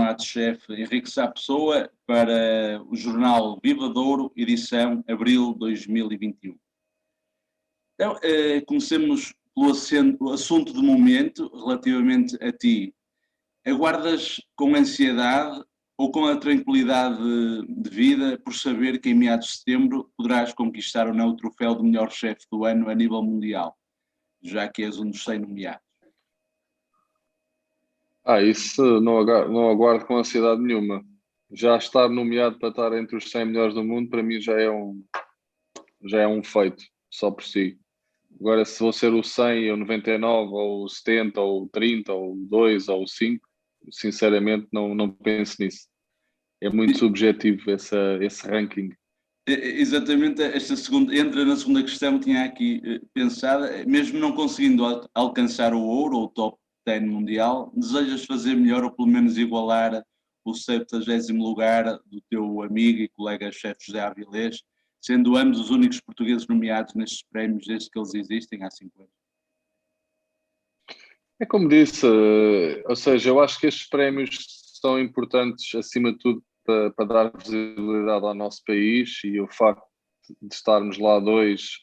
MasterChef Henrique Sá Pessoa para o jornal Viva Douro, edição abril 2021. Então, comecemos pelo assunto do momento, relativamente a ti. Aguardas com ansiedade ou com a tranquilidade de vida por saber que em meados de setembro poderás conquistar ou não o troféu de melhor chefe do ano a nível mundial, já que és um dos 100 nomeados? Isso não aguardo com ansiedade nenhuma. Já estar nomeado para estar entre os 100 melhores do mundo, para mim já é um feito, só por si. Agora, se vou ser o 100, ou 99, ou 70, ou 30, ou 2, ou 5, sinceramente não penso nisso. É muito subjetivo esse ranking. Exatamente, entra na segunda questão que tinha aqui pensada. Mesmo não conseguindo alcançar o ouro ou o top 10 mundial, desejas fazer melhor ou pelo menos igualar o 70º lugar do teu amigo e colega chefe José Avilés, sendo ambos os únicos portugueses nomeados nestes prémios desde que eles existem há 5 anos? É como disse, ou seja, eu acho que estes prémios são importantes acima de tudo para dar visibilidade ao nosso país, e o facto de estarmos lá dois,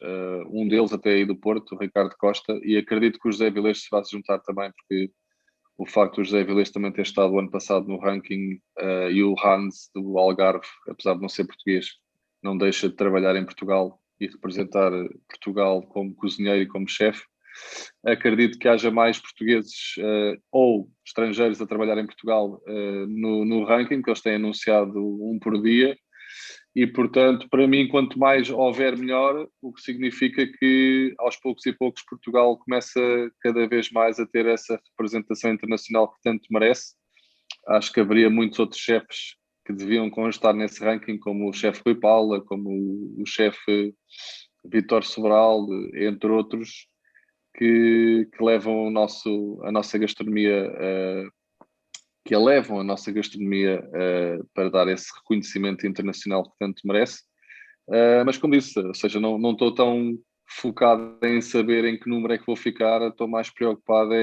um deles até aí do Porto, o Ricardo Costa, e acredito que o José Avilés se vai se juntar também, porque o facto do José Avilés também ter estado o ano passado no ranking, e o Hans do Algarve, apesar de não ser português, não deixa de trabalhar em Portugal e representar Portugal como cozinheiro e como chefe. Acredito que haja mais portugueses ou estrangeiros a trabalhar em Portugal no ranking, que eles têm anunciado um por dia, e portanto, para mim, quanto mais houver melhor, o que significa que aos poucos e poucos Portugal começa cada vez mais a ter essa representação internacional que tanto merece. Acho que haveria muitos outros chefes que deviam constar nesse ranking, como o chefe Rui Paula, como o chefe Vítor Sobral, entre outros, que levam a nossa gastronomia, que elevam a nossa gastronomia para dar esse reconhecimento internacional que tanto merece. Mas como disse, ou seja, não estou tão focado em saber em que número é que vou ficar, estou mais preocupado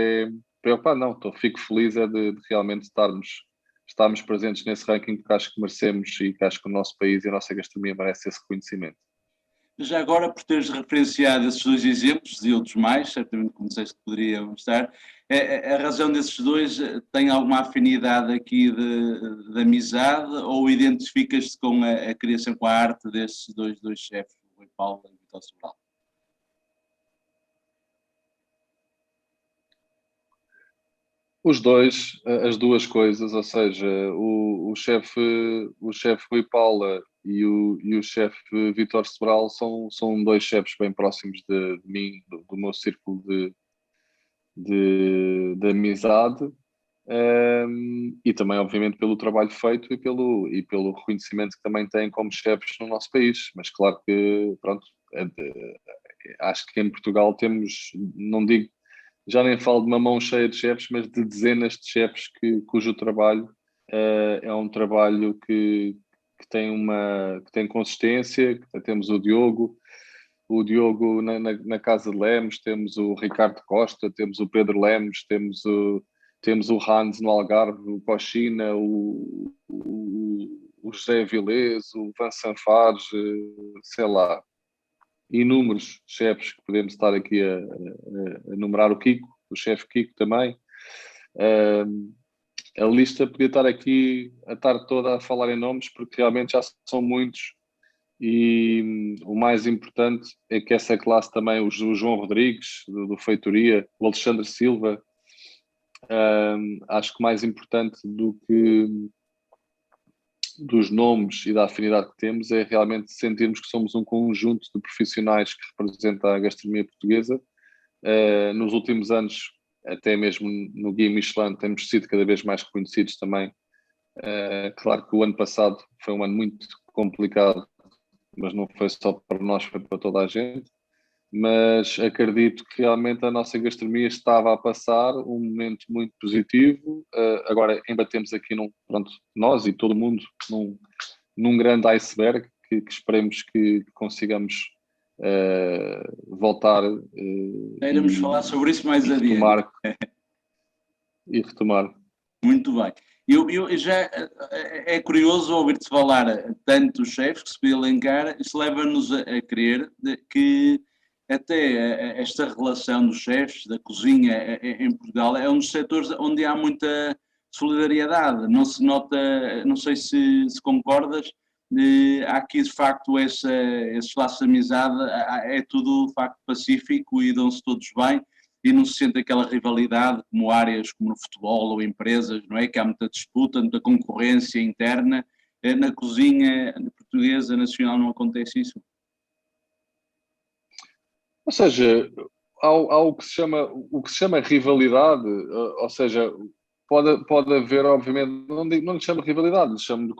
fico feliz de realmente estarmos presentes nesse ranking, porque acho que merecemos e que acho que o nosso país e a nossa gastronomia merecem esse reconhecimento. Já agora, por teres referenciado esses dois exemplos e outros mais, certamente como disseste que poderiam estar, a razão desses dois tem alguma afinidade aqui de amizade, ou identificas-te com a criação, com a arte desses dois chefes, o Rui Paulo e o Vítor Sobral? Os dois, as duas coisas, ou seja, o chefe Rui Paula e o chefe Vítor Sobral são dois chefes bem próximos de mim, do meu círculo de amizade, e também, obviamente, pelo trabalho feito e pelo reconhecimento que também têm como chefes no nosso país. Mas claro que, pronto, acho que em Portugal temos, não digo, já nem falo de uma mão cheia de chefes, mas de dezenas de chefes cujo trabalho é um trabalho que tem consistência. Temos o Diogo na Casa de Lemos, temos o Ricardo Costa, temos o Pedro Lemos, temos o Hans no Algarve, o Cochina, o José Avilés, o Vincent Fares, sei lá, inúmeros chefes que podemos estar aqui a numerar, o Kiko, o chefe Kiko também. A lista podia estar aqui a tarde toda a falar em nomes, porque realmente já são muitos, e o mais importante é que essa classe também, o João Rodrigues, do Feitoria, o Alexandre Silva, acho que mais importante do que dos nomes e da afinidade que temos é realmente sentirmos que somos um conjunto de profissionais que representa a gastronomia portuguesa. Nos últimos anos, até mesmo no Guia Michelin, temos sido cada vez mais reconhecidos também. Claro que o ano passado foi um ano muito complicado, mas não foi só para nós, foi para toda a gente. Mas acredito que realmente a nossa gastronomia estava a passar um momento muito positivo. Agora embatemos aqui nós e todo mundo num grande iceberg que esperemos que consigamos voltar Iremos falar sobre isso mais adiante. E retomar. Muito bem. Eu já é curioso ouvir-te falar tanto dos chefes que se podia elencar, isso leva-nos a crer que até esta relação dos chefes, da cozinha em Portugal, é um dos setores onde há muita solidariedade. Não se nota, não sei se concordas, há aqui de facto esses laços de amizade, é tudo de facto pacífico e dão-se todos bem e não se sente aquela rivalidade como áreas como no futebol ou empresas, não é? Que há muita disputa, muita concorrência interna. Na cozinha portuguesa nacional não acontece isso? Ou seja, há o que se chama rivalidade, ou seja, pode haver, obviamente, não lhe chamo rivalidade, lhe chamo de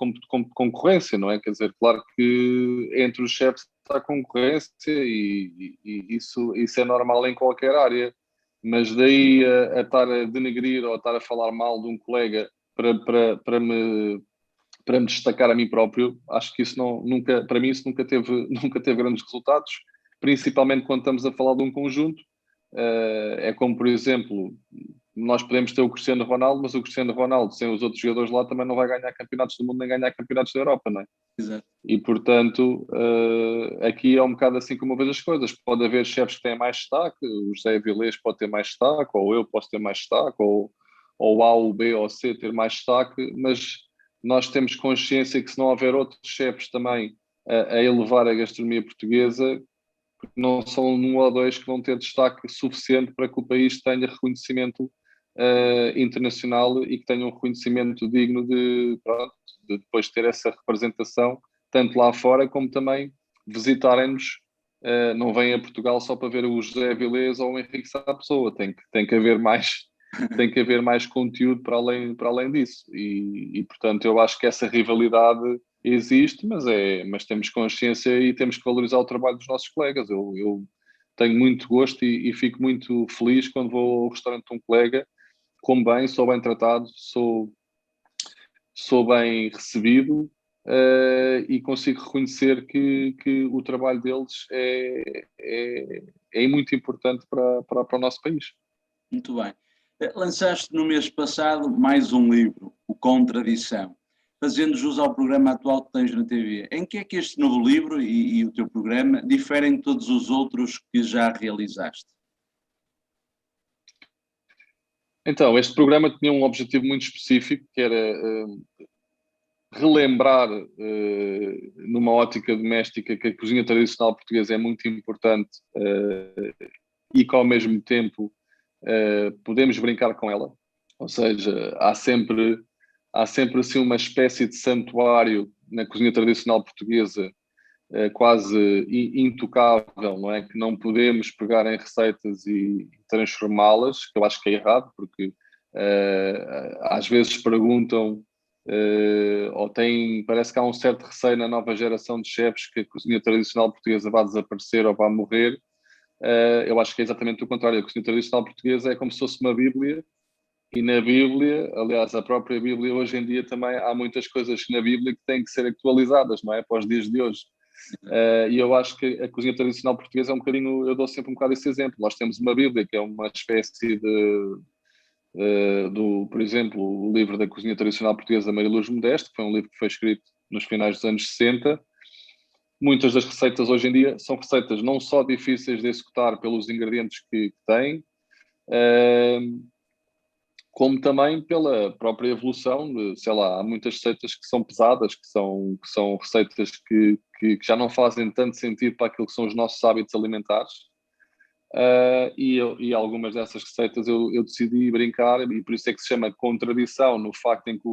concorrência, não é? Quer dizer, claro que entre os chefes há concorrência e isso é normal em qualquer área, mas daí a estar a denegrir ou a estar a falar mal de um colega para me destacar a mim próprio, acho que isso nunca, para mim, isso nunca teve, nunca teve grandes resultados, principalmente quando estamos a falar de um conjunto. É como, por exemplo, nós podemos ter o Cristiano Ronaldo, mas o Cristiano Ronaldo, sem os outros jogadores lá, também não vai ganhar campeonatos do mundo nem ganhar campeonatos da Europa, não é? Exato. E, portanto, aqui é um bocado assim como eu vejo as coisas. Pode haver chefes que têm mais destaque, o José Avilés pode ter mais destaque, ou eu posso ter mais destaque, ou A, o B ou C ter mais destaque, mas nós temos consciência que se não houver outros chefes também a elevar a gastronomia portuguesa, não são um ou dois que vão ter destaque suficiente para que o país tenha reconhecimento internacional e que tenha um reconhecimento digno pronto, de depois ter essa representação, tanto lá fora como também visitarem-nos. Não vêm a Portugal só para ver o José Avilés ou o Henrique Sá Pessoa, tem que haver mais. Tem que haver mais conteúdo para além disso e, portanto, eu acho que essa rivalidade existe, mas temos consciência e temos que valorizar o trabalho dos nossos colegas. Eu tenho muito gosto e fico muito feliz quando vou ao restaurante de um colega, como bem, sou bem tratado, sou bem recebido e consigo reconhecer que o trabalho deles é muito importante para o nosso país. Muito bem. Lançaste no mês passado mais um livro, O Contradição, fazendo jus ao programa atual que tens na TV. Em que é que este novo livro e o teu programa diferem de todos os outros que já realizaste? Então, este programa tinha um objetivo muito específico, que era relembrar, numa ótica doméstica, que a cozinha tradicional portuguesa é muito importante e que, ao mesmo tempo, podemos brincar com ela. Ou seja, há sempre assim uma espécie de santuário na cozinha tradicional portuguesa quase intocável, não é? Que não podemos pegar em receitas e transformá-las, que eu acho que é errado, porque às vezes perguntam ou parece que há um certo receio na nova geração de chefes que a cozinha tradicional portuguesa vai desaparecer ou vai morrer. Eu acho que é exatamente o contrário. A cozinha tradicional portuguesa é como se fosse uma Bíblia, e na Bíblia, aliás, a própria Bíblia hoje em dia também há muitas coisas na Bíblia que têm que ser atualizadas, não é? Para os dias de hoje. E eu acho que a cozinha tradicional portuguesa é um bocadinho, eu dou sempre um bocado esse exemplo. Nós temos uma Bíblia que é uma espécie por exemplo, o livro da cozinha tradicional portuguesa da Maria Luz Modesto, que foi um livro que foi escrito nos finais dos anos 60. Muitas das receitas hoje em dia são receitas não só difíceis de executar pelos ingredientes que têm, como também pela própria evolução de, sei lá, há muitas receitas que são pesadas, que são receitas que já não fazem tanto sentido para aquilo que são os nossos hábitos alimentares. E algumas dessas receitas eu decidi brincar, e por isso é que se chama contradição, no facto em que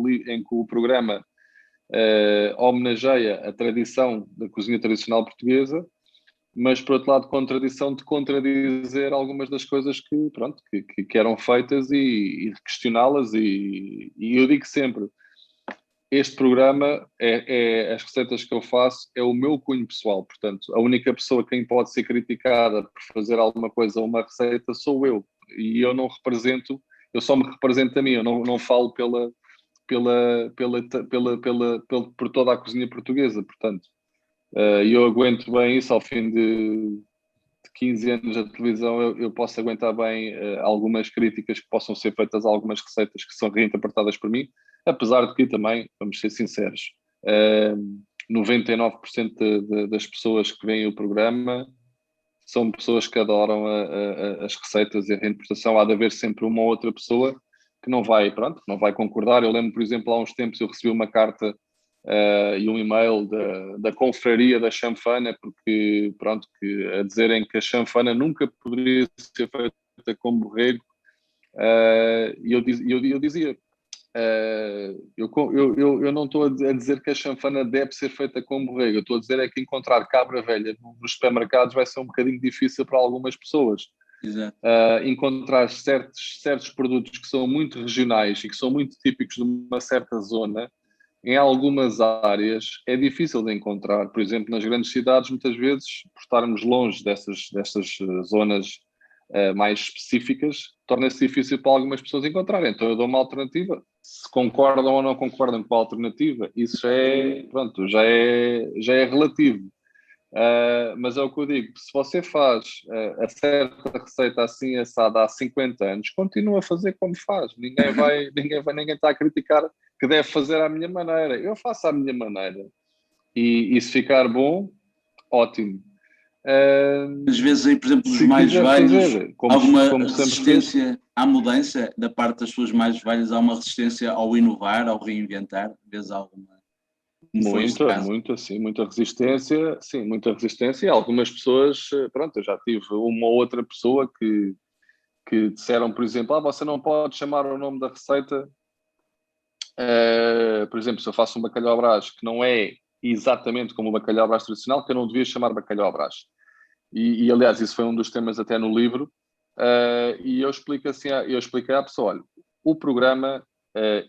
o programa homenageia a tradição da cozinha tradicional portuguesa, mas por outro lado contradição de contradizer algumas das coisas que, pronto, que eram feitas e de questioná-las e eu digo sempre, este programa as receitas que eu faço é o meu cunho pessoal, portanto a única pessoa quem pode ser criticada por fazer alguma coisa ou uma receita sou eu, e eu não represento, eu só me represento a mim, eu não falo por toda a cozinha portuguesa, portanto eu aguento bem isso ao fim de 15 anos de televisão, eu posso aguentar bem algumas críticas que possam ser feitas a algumas receitas que são reinterpretadas por mim, Apesar de que também, vamos ser sinceros, 99% das pessoas que veem o programa são pessoas que adoram as receitas e a reinterpretação. Há de haver sempre uma ou outra pessoa que não vai, pronto, não vai concordar. Eu lembro, por exemplo, há uns tempos eu recebi uma carta e um e-mail da confraria da chanfana, porque, pronto, a dizerem que a chanfana nunca poderia ser feita com borrego. E eu dizia, eu não estou a dizer que a chanfana deve ser feita com borrego, eu estou a dizer é que encontrar cabra velha nos supermercados vai ser um bocadinho difícil para algumas pessoas. Exato. Encontrar certos produtos que são muito regionais e que são muito típicos de uma certa zona, em algumas áreas é difícil de encontrar. Por exemplo, nas grandes cidades, muitas vezes, por estarmos longe dessas zonas mais específicas, torna-se difícil para algumas pessoas encontrarem. Então eu dou uma alternativa. Se concordam ou não concordam com a alternativa, isso já é relativo. Mas é o que eu digo, se você faz a certa receita assim assada há 50 anos, continua a fazer como faz. Ninguém está a criticar que deve fazer à minha maneira. Eu faço à minha maneira. E se ficar bom, ótimo. Às vezes aí, por exemplo, os Se mais quiser velhos, fazer, alguma como sempre resistência à mudança da parte das pessoas mais velhas, há uma resistência ao inovar, ao reinventar, às vezes alguma, como foi este caso. Muita resistência, sim, muita resistência. E algumas pessoas, pronto, eu já tive uma ou outra pessoa que disseram, por exemplo, você não pode chamar o nome da receita, por exemplo, se eu faço um bacalhau à Brás, que não é exatamente como o bacalhau à Brás tradicional, que eu não devia chamar bacalhau à Brás. E aliás, isso foi um dos temas até no livro, e eu expliquei à pessoa, olha, o programa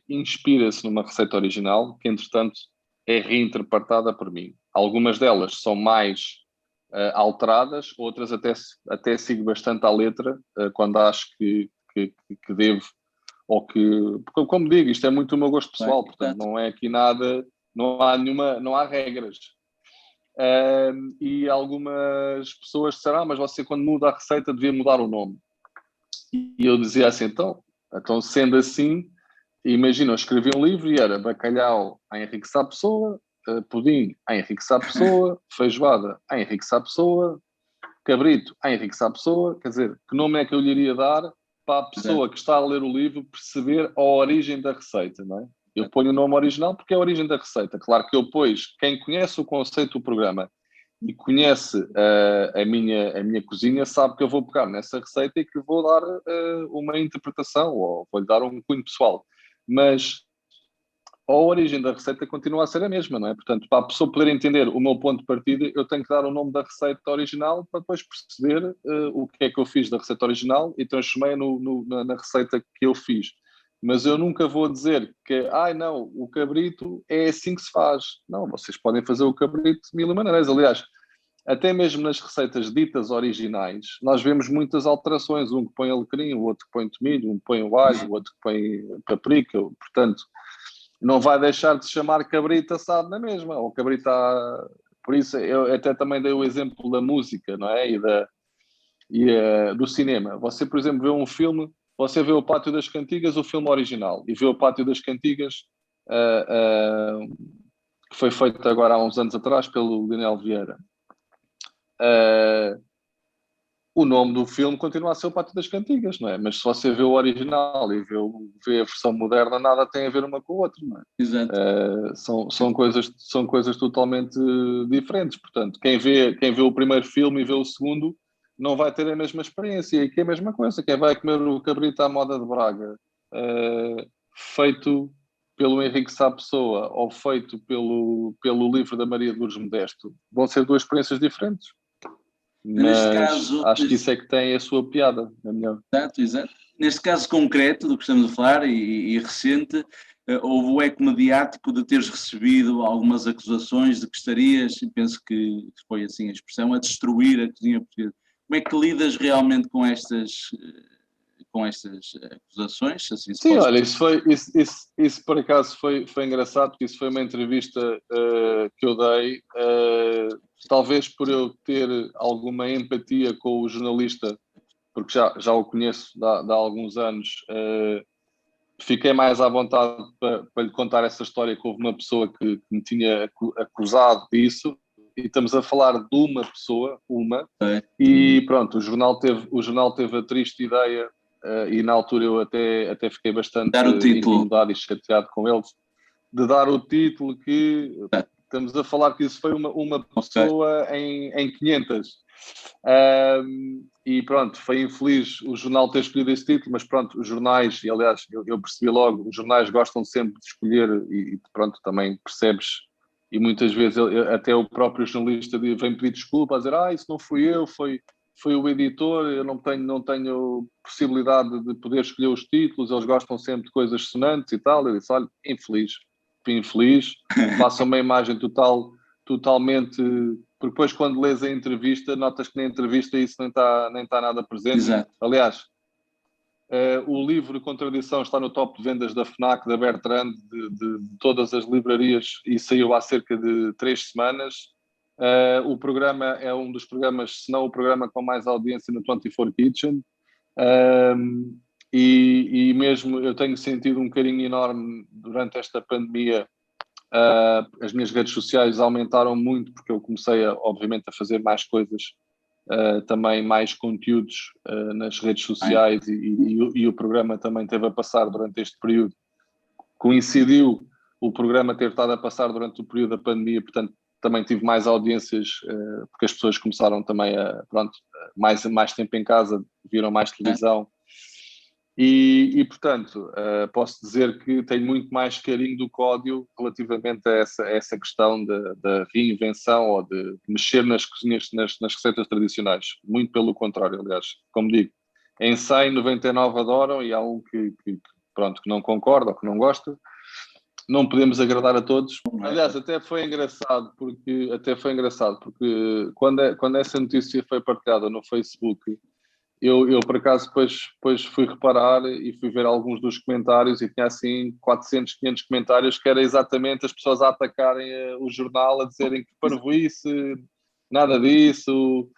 inspira-se numa receita original, que entretanto é reinterpretada por mim. Algumas delas são mais alteradas, outras até sigo bastante à letra, quando acho que devo, ou que, porque, como digo, isto é muito o meu gosto pessoal, portanto não é aqui nada, não há regras. E algumas pessoas disseram, mas você quando muda a receita devia mudar o nome. E eu dizia assim, então sendo assim, imagina, eu escrevi um livro e era bacalhau a Henrique Sá Pessoa, pudim a Henrique Sá Pessoa, feijoada a Henrique Sá Pessoa, cabrito a Henrique Sá Pessoa. Quer dizer, que nome é que eu lhe iria dar para a pessoa que está a ler o livro perceber a origem da receita, não é? Eu ponho o nome original porque é a origem da receita. Claro que eu, quem conhece o conceito do programa e conhece a minha cozinha, sabe que eu vou pegar nessa receita e que vou dar uma interpretação ou vou-lhe dar um cunho pessoal. Mas a origem da receita continua a ser a mesma, não é? Portanto, para a pessoa poder entender o meu ponto de partida, eu tenho que dar o nome da receita original para depois perceber o que é que eu fiz da receita original e transformei na receita que eu fiz. Mas eu nunca vou dizer que, não, o cabrito é assim que se faz. Não, vocês podem fazer o cabrito de mil maneiras. Aliás, até mesmo nas receitas ditas originais, nós vemos muitas alterações. Um que põe alecrim, o outro que põe tomilho, um que põe o alho, o outro que põe paprika. Portanto, não vai deixar de se chamar cabrito assado na mesma. Ou cabrito Por isso, eu até também dei o exemplo da música, não é? Do cinema. Você, por exemplo, vê um filme, você vê o Pátio das Cantigas, o filme original, e vê o Pátio das Cantigas, que foi feito agora há uns anos atrás pelo Daniel Vieira. O nome do filme continua a ser o Pátio das Cantigas, não é? Mas se você vê o original e vê a versão moderna, nada tem a ver uma com a outra, não é? Exato. São coisas totalmente diferentes. Portanto, quem vê o primeiro filme e vê o segundo não vai ter a mesma experiência. E que é a mesma coisa. Quem vai comer o cabrito à moda de Braga, feito pelo Henrique Sá Pessoa ou feito pelo livro da Maria de Lourdes Modesto, vão ser duas experiências diferentes. Mas acho que isso é que tem a sua piada, na minha. Exato. Neste caso concreto do que estamos a falar e recente, houve o eco mediático de teres recebido algumas acusações de que estarias, e penso que foi assim a expressão, a destruir a cozinha portuguesa. Como é que lidas realmente com estas acusações? Assim, sim, olha, isso por acaso foi engraçado, porque isso foi uma entrevista que eu dei, talvez por eu ter alguma empatia com o jornalista, porque já o conheço de há alguns anos, fiquei mais à vontade para lhe contar essa história, que houve uma pessoa que me tinha acusado disso, e estamos a falar de uma pessoa, e pronto, o jornal teve a triste ideia, e na altura eu até fiquei bastante incomodado e chateado com eles, de dar o título que estamos a falar que isso foi uma pessoa em 500. E pronto, foi infeliz o jornal ter escolhido esse título, mas pronto, os jornais, e aliás eu percebi logo, os jornais gostam sempre de escolher, e pronto, também percebes, e muitas vezes até o próprio jornalista vem pedir desculpa, a dizer, isso não fui eu, foi o editor, eu não tenho possibilidade de poder escolher os títulos, eles gostam sempre de coisas sonantes e tal. Eu disse, olha, infeliz, façam uma imagem totalmente, porque depois quando lês a entrevista, notas que na entrevista isso nem está nada presente. Exato. Aliás, o livro Contradição está no top de vendas da FNAC, da Bertrand, de todas as livrarias, e saiu há cerca de 3 semanas. O programa é um dos programas, se não o programa com mais audiência no 24 Kitchen. E mesmo eu tenho sentido um carinho enorme durante esta pandemia. As minhas redes sociais aumentaram muito, porque eu comecei, obviamente, a fazer mais coisas, também mais conteúdos nas redes sociais, e o programa também teve a passar durante este período. Coincidiu o programa ter estado a passar durante o período da pandemia, portanto, também tive mais audiências, porque as pessoas começaram também mais tempo em casa, viram mais televisão. E portanto, posso dizer que tenho muito mais carinho do que ódio relativamente a essa questão da reinvenção ou de mexer nas cozinhas, nas receitas tradicionais. Muito pelo contrário, aliás. Como digo, em 100, 99 adoram, e há um que não concorda ou que não gosta. Não podemos agradar a todos. Aliás, até foi engraçado porque quando essa notícia foi partilhada no Facebook, eu por acaso depois fui reparar e fui ver alguns dos comentários, e tinha assim 400, 500 comentários que era exatamente as pessoas a atacarem o jornal, a dizerem que parvoíce, nada disso,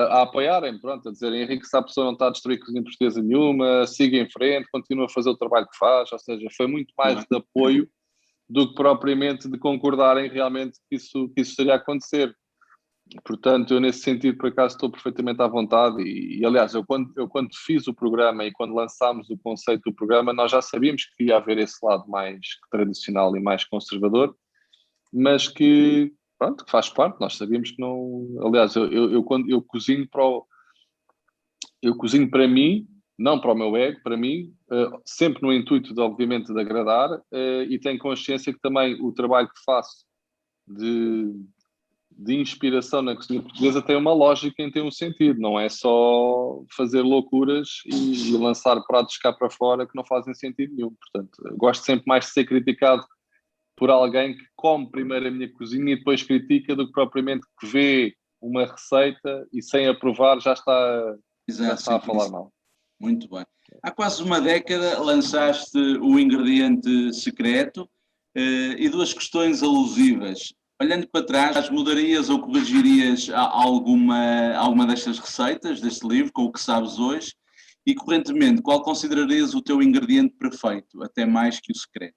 a apoiarem, pronto, a dizerem, Henrique, se a pessoa não está a destruir cozinha portuguesa nenhuma, siga em frente, continua a fazer o trabalho que faz. Ou seja, foi muito mais de apoio do que propriamente de concordarem realmente que isso estaria a acontecer. Portanto, eu nesse sentido, por acaso, estou perfeitamente à vontade, e aliás, eu quando fiz o programa e quando lançámos o conceito do programa, nós já sabíamos que ia haver esse lado mais tradicional e mais conservador, mas que, pronto, que faz parte. Nós sabíamos que não... Aliás, quando eu cozinho para mim, não para o meu ego, para mim, sempre no intuito de, obviamente, de agradar, e tenho consciência que também o trabalho que faço de inspiração na cozinha portuguesa tem uma lógica e tem um sentido, não é só fazer loucuras e lançar pratos cá para fora que não fazem sentido nenhum. Portanto, gosto sempre mais de ser criticado por alguém que come primeiro a minha cozinha e depois critica, do que propriamente que vê uma receita e sem aprovar já está a falar mal. Muito bem. Há quase uma década lançaste o ingrediente secreto, e 2 questões alusivas. Olhando para trás, mudarias ou corrigirias alguma destas receitas, deste livro, com o que sabes hoje? E, correntemente, qual considerarias o teu ingrediente perfeito, até mais que o secreto?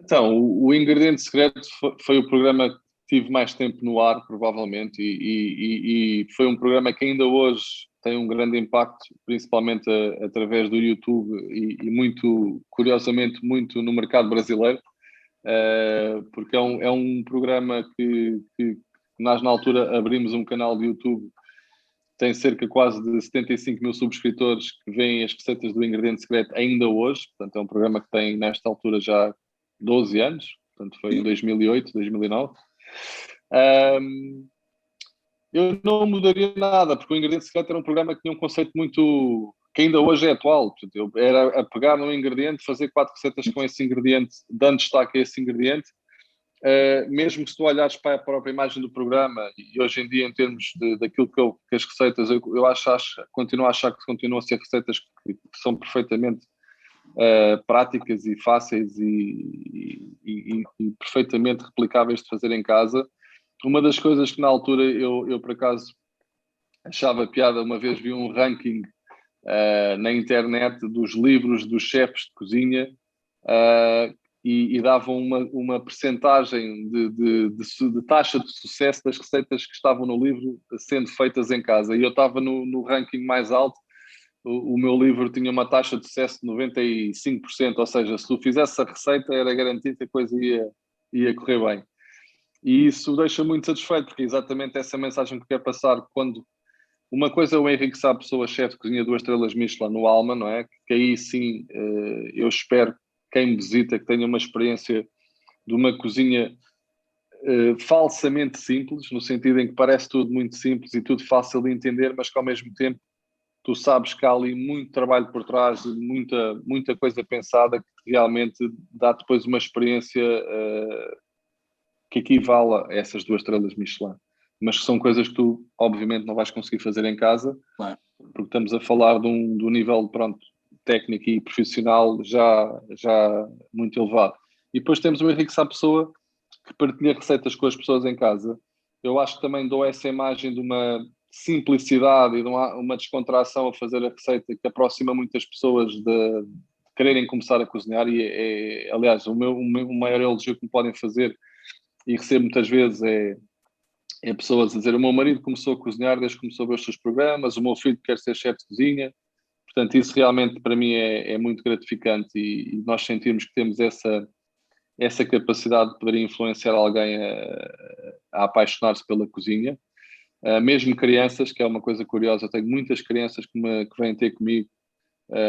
Então, o ingrediente secreto foi o programa que tive mais tempo no ar, provavelmente, e foi um programa que ainda hoje tem um grande impacto, principalmente através do YouTube, e muito, curiosamente, muito no mercado brasileiro. Porque é um programa que nós na altura abrimos um canal de YouTube, tem cerca quase de 75 mil subscritores que veem as receitas do ingrediente secreto ainda hoje. Portanto, é um programa que tem nesta altura já 12 anos, portanto foi em 2008, 2009. Eu não mudaria nada, porque o ingrediente secreto era um programa que tinha um conceito muito... que ainda hoje é atual. Portanto, era a pegar num ingrediente, fazer 4 receitas com esse ingrediente, dando destaque a esse ingrediente. Mesmo se tu olhares para a própria imagem do programa, e hoje em dia, em termos daquilo que as receitas, eu continuo a achar que continuam a ser receitas que são perfeitamente práticas e fáceis e perfeitamente replicáveis de fazer em casa. Uma das coisas que na altura eu por acaso achava piada, uma vez vi um ranking na internet dos livros dos chefes de cozinha, e davam uma percentagem de taxa de sucesso das receitas que estavam no livro sendo feitas em casa. E eu estava no ranking mais alto. O meu livro tinha uma taxa de sucesso de 95%, ou seja, se tu fizesse a receita era garantido que a coisa ia correr bem. E isso deixa muito satisfeito, porque é exatamente essa mensagem que eu quero passar. Quando uma coisa é o Henrique Sá Pessoa, chefe de cozinha 2 estrelas Michelin no Alma, não é? Que aí sim, eu espero que quem me visita que tenha uma experiência de uma cozinha falsamente simples, no sentido em que parece tudo muito simples e tudo fácil de entender, mas que ao mesmo tempo tu sabes que há ali muito trabalho por trás, muita coisa pensada que realmente dá depois uma experiência que equivale a essas 2 estrelas Michelin. Mas que são coisas que tu, obviamente, não vais conseguir fazer em casa, claro, porque estamos a falar de um nível, pronto, técnico e profissional já muito elevado. E depois temos o Henrique Sá Pessoa, que partilha receitas com as pessoas em casa. Eu acho que também dou essa imagem de uma simplicidade e de uma descontração a fazer a receita que aproxima muitas pessoas de quererem começar a cozinhar. E aliás, o maior elogio que me podem fazer, e recebo muitas vezes, é pessoas a dizer: o meu marido começou a cozinhar desde que começou a ver os seus programas, o meu filho quer ser chefe de cozinha. Portanto, isso realmente para mim é muito gratificante, e nós sentirmos que temos essa capacidade de poder influenciar alguém a apaixonar-se pela cozinha. Mesmo crianças, que é uma coisa curiosa, eu tenho muitas crianças que vêm ter comigo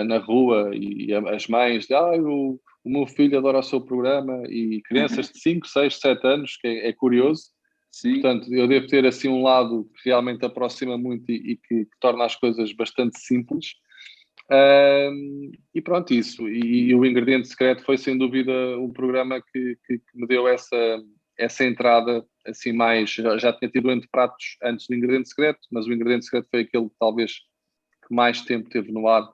na rua, e as mães dizem: o meu filho adora o seu programa, e crianças de 5, 6, 7 anos, que é curioso. sim. Portanto, eu devo ter assim um lado que realmente aproxima muito e que torna as coisas bastante simples. E pronto, isso. E o Ingrediente Secreto foi sem dúvida um programa que me deu essa entrada assim mais. Já tinha tido Entre Pratos antes do Ingrediente Secreto, mas o Ingrediente Secreto foi aquele talvez que mais tempo teve no ar,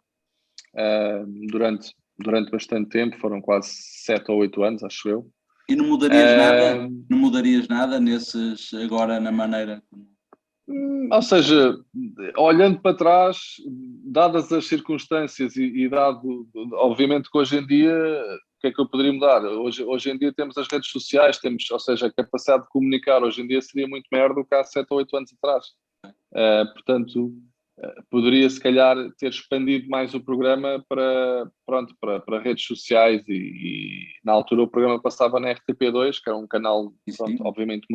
durante bastante tempo. Foram quase 7 ou 8 anos, acho eu. E não mudarias nada? Não mudarias nada nesses, agora, na maneira? Ou seja, olhando para trás, dadas as circunstâncias e dado, obviamente que hoje em dia, o que é que eu poderia mudar? Hoje em dia temos as redes sociais, ou seja, a capacidade de comunicar hoje em dia seria muito maior do que há 7 ou 8 anos atrás. Portanto, poderia se calhar ter expandido mais o programa para redes sociais, e na altura o programa passava na RTP2, que era um canal, pronto, obviamente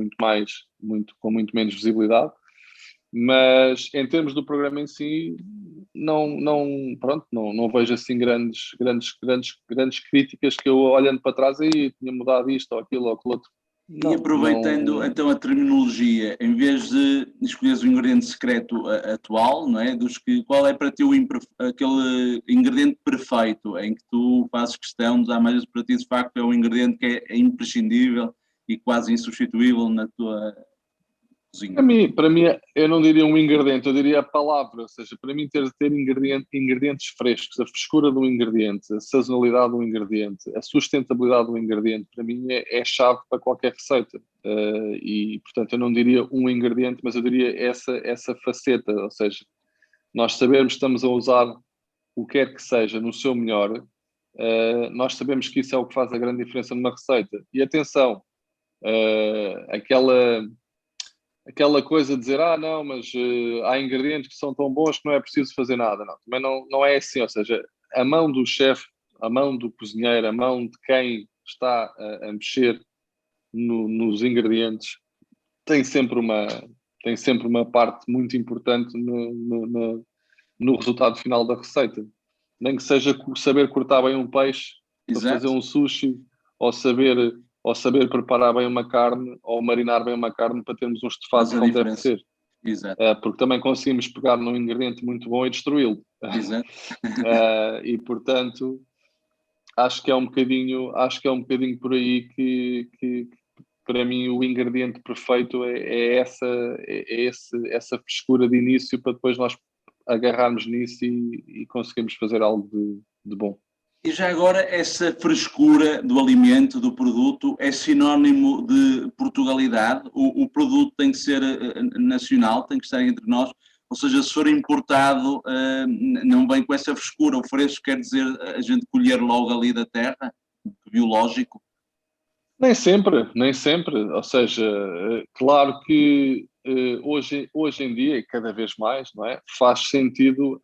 com muito menos visibilidade. Mas em termos do programa em si, não vejo assim grandes críticas que eu, olhando para trás, aí tinha mudado isto ou aquilo ou aquilo outro. E aproveitando então a terminologia, em vez de escolheres o ingrediente secreto atual, não é? Qual é para ti aquele ingrediente perfeito, em que tu fazes questão de usar, mas para ti de facto é um ingrediente que é imprescindível e quase insubstituível na tua cozinha? Para mim, eu não diria um ingrediente, eu diria a palavra. Ou seja, para mim ter ingredientes frescos, a frescura do ingrediente, a sazonalidade do ingrediente, a sustentabilidade do ingrediente, para mim é chave para qualquer receita. E, portanto, eu não diria um ingrediente, mas eu diria essa faceta. Ou seja, nós sabermos que estamos a usar o que quer que seja no seu melhor, nós sabemos que isso é o que faz a grande diferença numa receita. E atenção, aquela coisa de dizer: não, mas há ingredientes que são tão bons que não é preciso fazer nada. Não, também não é assim. Ou seja, a mão do chefe, a mão do cozinheiro, a mão de quem está a mexer nos ingredientes tem sempre uma parte muito importante no resultado final da receita. Nem que seja saber cortar bem um peixe para fazer um sushi, ou saber preparar bem uma carne, ou marinar bem uma carne para termos um estofado como deve ser. Exato. Porque também conseguimos pegar num ingrediente muito bom e destruí-lo. Exato. E portanto, acho que é um bocadinho por aí que para mim o ingrediente perfeito é essa frescura de início, para depois nós agarrarmos nisso e conseguirmos fazer algo de bom. E já agora, essa frescura do alimento, do produto, é sinónimo de Portugalidade? O produto tem que ser nacional, tem que estar entre nós? ou seja, se for importado, não vem com essa frescura. O fresco quer dizer a gente colher logo ali da terra, biológico. Nem sempre, nem sempre. Ou seja, claro que hoje em dia, e cada vez mais, não é? Faz sentido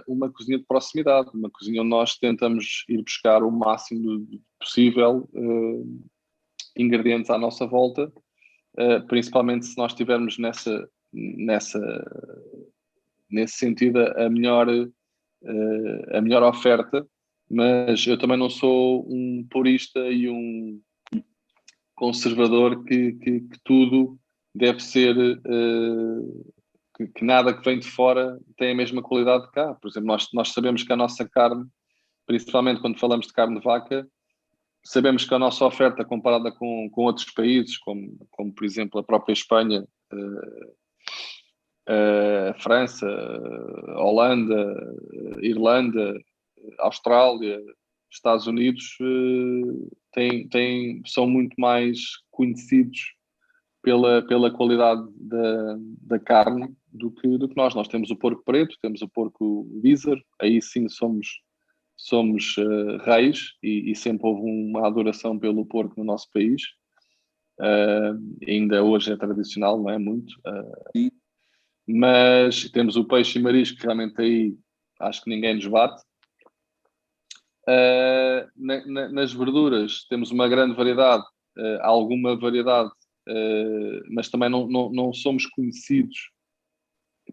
uma cozinha de proximidade, uma cozinha onde nós tentamos ir buscar o máximo possível ingredientes à nossa volta, principalmente se nós estivermos nesse sentido a melhor oferta, mas eu também não sou um purista e um conservador que tudo deve ser, que nada que vem de fora tem a mesma qualidade de cá. Por exemplo, nós sabemos que a nossa carne, principalmente quando falamos de carne de vaca, sabemos que a nossa oferta comparada com outros países, como por exemplo a própria Espanha, a França, a Holanda, a Irlanda, a Austrália, Estados Unidos, são muito mais conhecidos pela qualidade da carne do que nós. Nós temos o porco preto, temos o porco Weser, aí sim somos reis e sempre houve uma adoração pelo porco no nosso país. Ainda hoje é tradicional, não é muito. Mas temos o peixe e marisco, que realmente aí acho que ninguém nos bate. Nas verduras temos uma grande variedade, alguma variedade, mas também não somos conhecidos,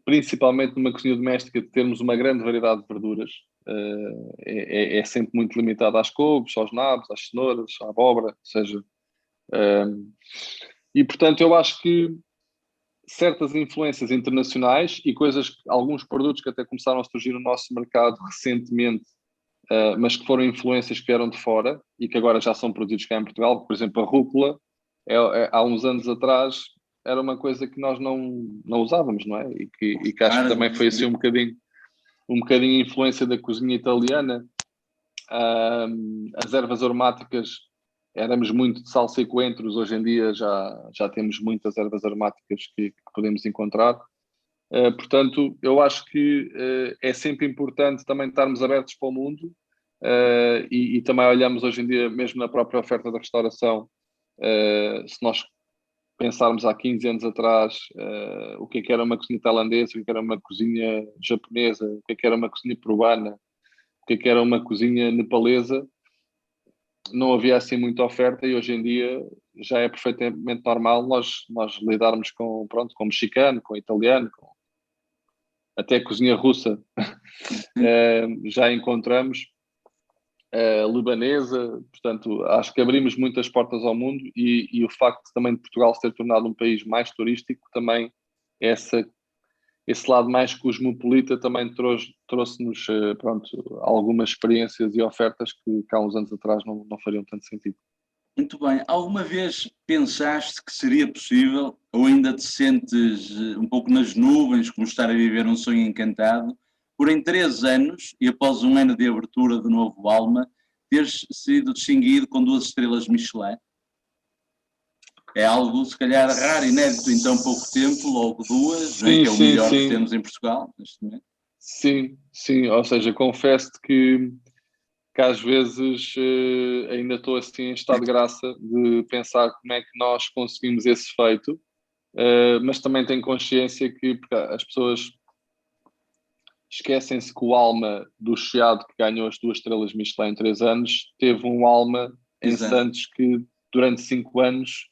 principalmente numa cozinha doméstica, de termos uma grande variedade de verduras. É sempre muito limitado às couves, aos nabos, às cenouras, à abóbora, ou seja, e portanto eu acho que certas influências internacionais e alguns produtos que até começaram a surgir no nosso mercado recentemente, mas que foram influências que vieram de fora e que agora já são produzidos cá em Portugal. Por exemplo, a rúcula, há uns anos atrás, era uma coisa que nós não usávamos, não é? E que acho que também foi assim um bocadinho influência da cozinha italiana. As ervas aromáticas, éramos muito de salsa e coentros, hoje em dia já temos muitas ervas aromáticas que podemos encontrar. Portanto, eu acho que é sempre importante também estarmos abertos para o mundo e também olhamos hoje em dia, mesmo na própria oferta da restauração, se nós pensarmos há 15 anos atrás o que era uma cozinha tailandesa, o que era uma cozinha japonesa, o que era uma cozinha peruana, o que era uma cozinha nepalesa, não havia assim muita oferta e hoje em dia já é perfeitamente normal nós lidarmos com mexicano, com italiano, até cozinha russa já encontramos, libanesa. Portanto, acho que abrimos muitas portas ao mundo e o facto também de Portugal se ter tornado um país mais turístico, também esse lado mais cosmopolita também trouxe-nos algumas experiências e ofertas que há uns anos atrás não fariam tanto sentido. Muito bem. Alguma vez pensaste que seria possível, ou ainda te sentes um pouco nas nuvens, como estar a viver um sonho encantado, por em 3 anos, e após um ano de abertura do novo Alma, teres sido distinguido com 2 estrelas Michelin? É algo, se calhar, raro, inédito em tão pouco tempo, logo 2, sim, né, que é o melhor sim. que temos em Portugal, neste momento. Sim. Ou seja, confesso-te que às vezes ainda estou assim em estado de graça de pensar como é que nós conseguimos esse feito, mas também tenho consciência que as pessoas esquecem-se que o Alma do Chiado, que ganhou as 2 estrelas Michelin em 3 anos, teve um Alma em Santos que durante 5 anos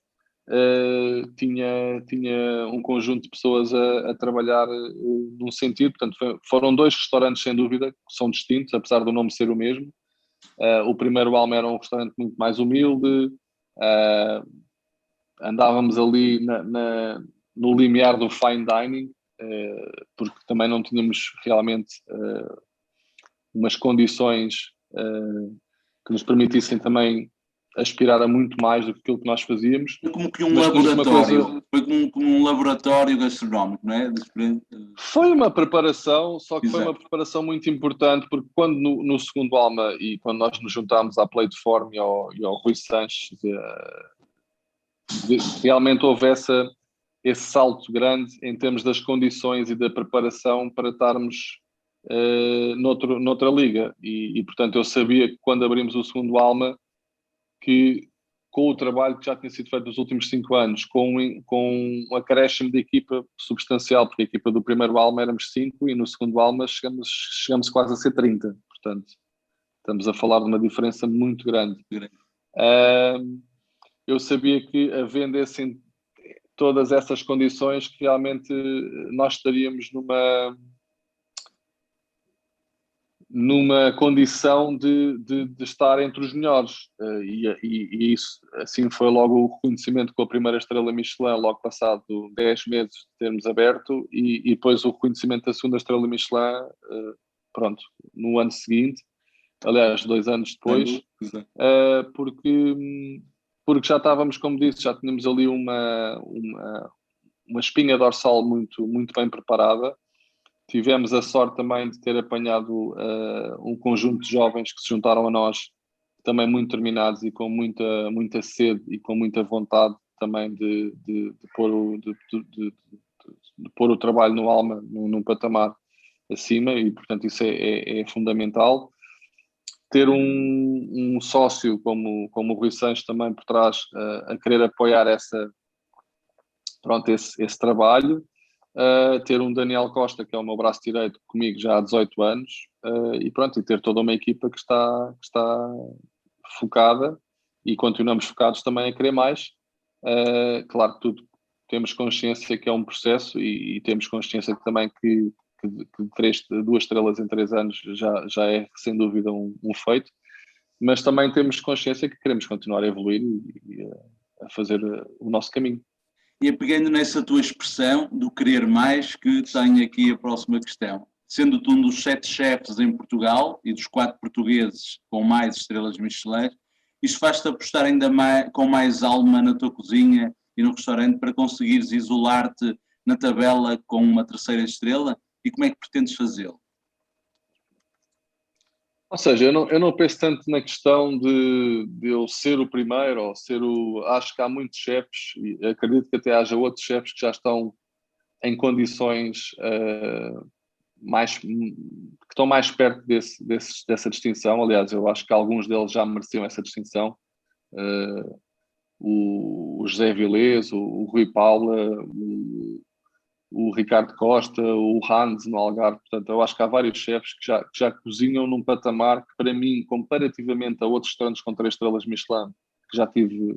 tinha um conjunto de pessoas a trabalhar num sentido. Portanto, foram 2 restaurantes sem dúvida que são distintos, apesar do nome ser o mesmo. O primeiro Alma era um restaurante muito mais humilde, andávamos ali no limiar do fine dining, porque também não tínhamos realmente umas condições que nos permitissem também aspirar a muito mais do que aquilo que nós fazíamos. Foi como que um laboratório, foi como um laboratório gastronómico, não é? Foi uma preparação, só que foi uma preparação muito importante, porque quando no segundo Alma e quando nós nos juntámos à Plateform e ao Rui Sanches, realmente houve esse salto grande em termos das condições e da preparação para estarmos noutra liga. E, portanto, eu sabia que quando abrimos o segundo Alma, que com o trabalho que já tinha sido feito nos últimos 5 anos, com um acréscimo de equipa substancial, porque a equipa do primeiro Alma éramos 5 e no segundo Alma chegamos quase a ser 30. Portanto, estamos a falar de uma diferença muito grande. Eu sabia que, havendo todas essas condições, que realmente nós estaríamos numa condição de estar entre os melhores. E isso, assim, foi logo o reconhecimento com a primeira estrela Michelin, logo passado 10 meses de termos aberto, e depois o reconhecimento da segunda estrela Michelin, pronto, no ano seguinte, aliás, 2 anos depois, porque já estávamos, como disse, já tínhamos ali uma espinha dorsal muito, muito bem preparada. Tivemos a sorte também de ter apanhado um conjunto de jovens que se juntaram a nós, também muito determinados e com muita sede e com muita vontade também de pôr o trabalho no Alma num patamar acima, e portanto isso é fundamental. Ter um sócio como o Rui Sanches também por trás, a querer apoiar esse trabalho. Ter um Daniel Costa, que é o meu braço direito, comigo já há 18 anos, e ter toda uma equipa que está focada, e continuamos focados também a querer mais. Claro que tudo temos consciência que é um processo, e temos consciência também que 2 estrelas em 3 anos já é sem dúvida um feito, mas também temos consciência que queremos continuar a evoluir e a fazer o nosso caminho. E pegando nessa tua expressão do querer mais, que tenho aqui a próxima questão. Sendo tu um dos 7 chefes em Portugal e dos 4 portugueses com mais estrelas Michelin, isso faz-te apostar ainda mais, com mais alma na tua cozinha e no restaurante para conseguires isolar-te na tabela com uma 3ª estrela? E como é que pretendes fazê-lo? Ou seja, eu não penso tanto na questão de eu ser o primeiro ou ser o... Acho que há muitos chefes, e acredito que até haja outros chefes que já estão em condições que estão mais perto dessa distinção. Aliás, eu acho que alguns deles já mereciam essa distinção. O José Vilés, o Rui Paula, o Ricardo Costa, o Hans no Algarve. Portanto, eu acho que há vários chefes que já cozinham num patamar que, para mim, comparativamente a outros restaurantes com 3 estrelas Michelin, que já tive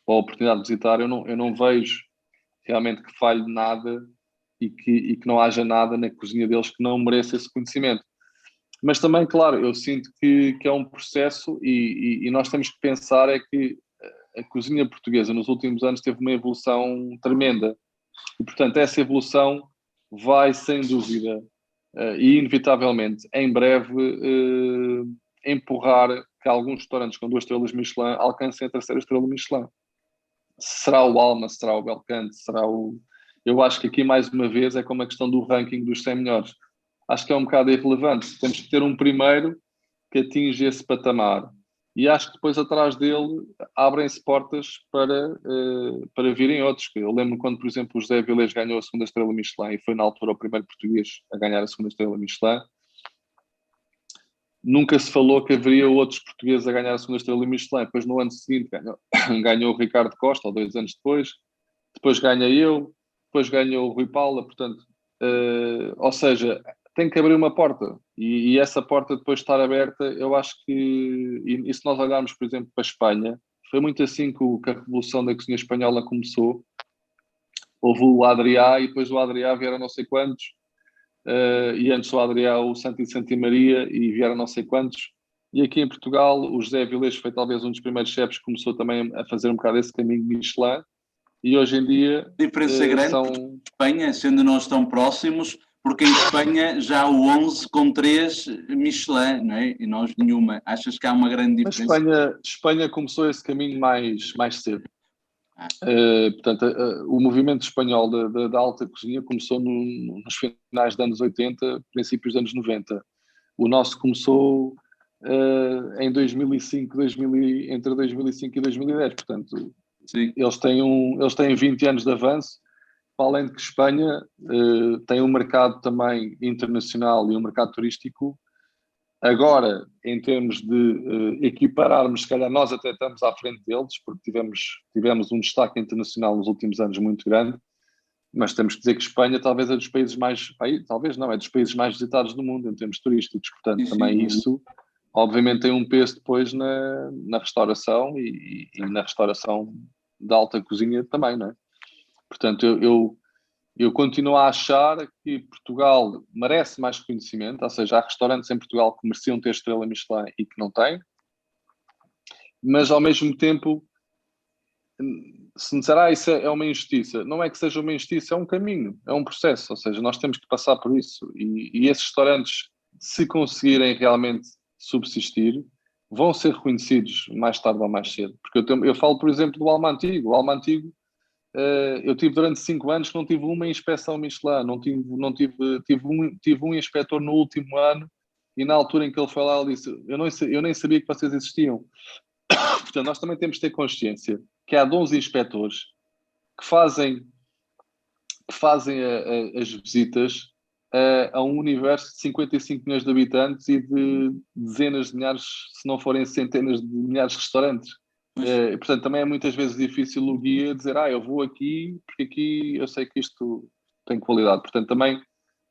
a oportunidade de visitar, eu não vejo realmente que falhe nada e que não haja nada na cozinha deles que não mereça esse conhecimento. Mas também, claro, eu sinto que é um processo, e nós temos que pensar é que a cozinha portuguesa nos últimos anos teve uma evolução tremenda. E, portanto, essa evolução vai, sem dúvida, e inevitavelmente, em breve, empurrar que alguns restaurantes com 2 estrelas Michelin alcancem a 3ª estrela Michelin. Será o Alma, será o Belcanto, será o... Eu acho que aqui, mais uma vez, é como a questão do ranking dos 100 melhores. Acho que é um bocado irrelevante. Temos que ter um primeiro que atinge esse patamar. E acho que depois, atrás dele, abrem-se portas para virem outros. Eu lembro quando, por exemplo, o José Vilés ganhou a 2ª estrela Michelin e foi, na altura, o primeiro português a ganhar a 2ª estrela Michelin. Nunca se falou que haveria outros portugueses a ganhar a 2ª estrela Michelin. Depois, no ano seguinte, ganhou o Ricardo Costa, ou 2 anos depois ganha eu, depois ganha o Rui Paula. Portanto, ou seja, tem que abrir uma porta, e essa porta depois de estar aberta, eu acho que, e se nós olharmos, por exemplo, para a Espanha, foi muito assim que a revolução da cozinha espanhola começou. Houve o Adrià, e depois do Adrià vieram não sei quantos, e antes do Adrià o Santi de Santa Maria, e vieram não sei quantos. E aqui em Portugal, o José Vilés foi talvez um dos primeiros chefes que começou também a fazer um bocado esse caminho de Michelin, e hoje em dia... A diferença grande em Espanha, sendo nós tão próximos, porque em Espanha já há o 11 com 3 Michelin, não é? E nós nenhuma. Achas que há uma grande diferença? Espanha começou esse caminho mais cedo. Portanto, o movimento espanhol da alta cozinha começou nos finais dos anos 80, princípios dos anos 90. O nosso começou em 2005, entre 2005 e 2010. Portanto, Sim. Eles têm 20 anos de avanço, além de que Espanha tem um mercado também internacional e um mercado turístico. Agora, em termos de equipararmos, se calhar nós até estamos à frente deles, porque tivemos um destaque internacional nos últimos anos muito grande, mas temos que dizer que Espanha talvez é dos países mais, talvez não, é dos países mais visitados do mundo em termos turísticos, portanto Sim, também sim. isso obviamente tem um peso depois na restauração e na restauração da alta cozinha também, não é? Portanto, eu continuo a achar que Portugal merece mais reconhecimento, ou seja, há restaurantes em Portugal que mereciam ter estrela Michelin e que não têm, mas ao mesmo tempo, se me disser, isso é uma injustiça, não é que seja uma injustiça, é um caminho, é um processo, ou seja, nós temos que passar por isso e esses restaurantes, se conseguirem realmente subsistir, vão ser reconhecidos mais tarde ou mais cedo, porque eu falo, por exemplo, do Alma Antigo. O Alma Antigo, eu tive durante 5 anos que não tive uma inspeção Michelin, tive um inspetor no último ano e na altura em que ele foi lá ele disse, eu nem sabia que vocês existiam. Portanto, nós também temos de ter consciência que há 11 inspectores que fazem as visitas a um universo de 55 milhões de habitantes e de dezenas de milhares, se não forem centenas de milhares de restaurantes. Portanto, também é muitas vezes difícil o guia dizer, eu vou aqui, porque aqui eu sei que isto tem qualidade. Portanto, também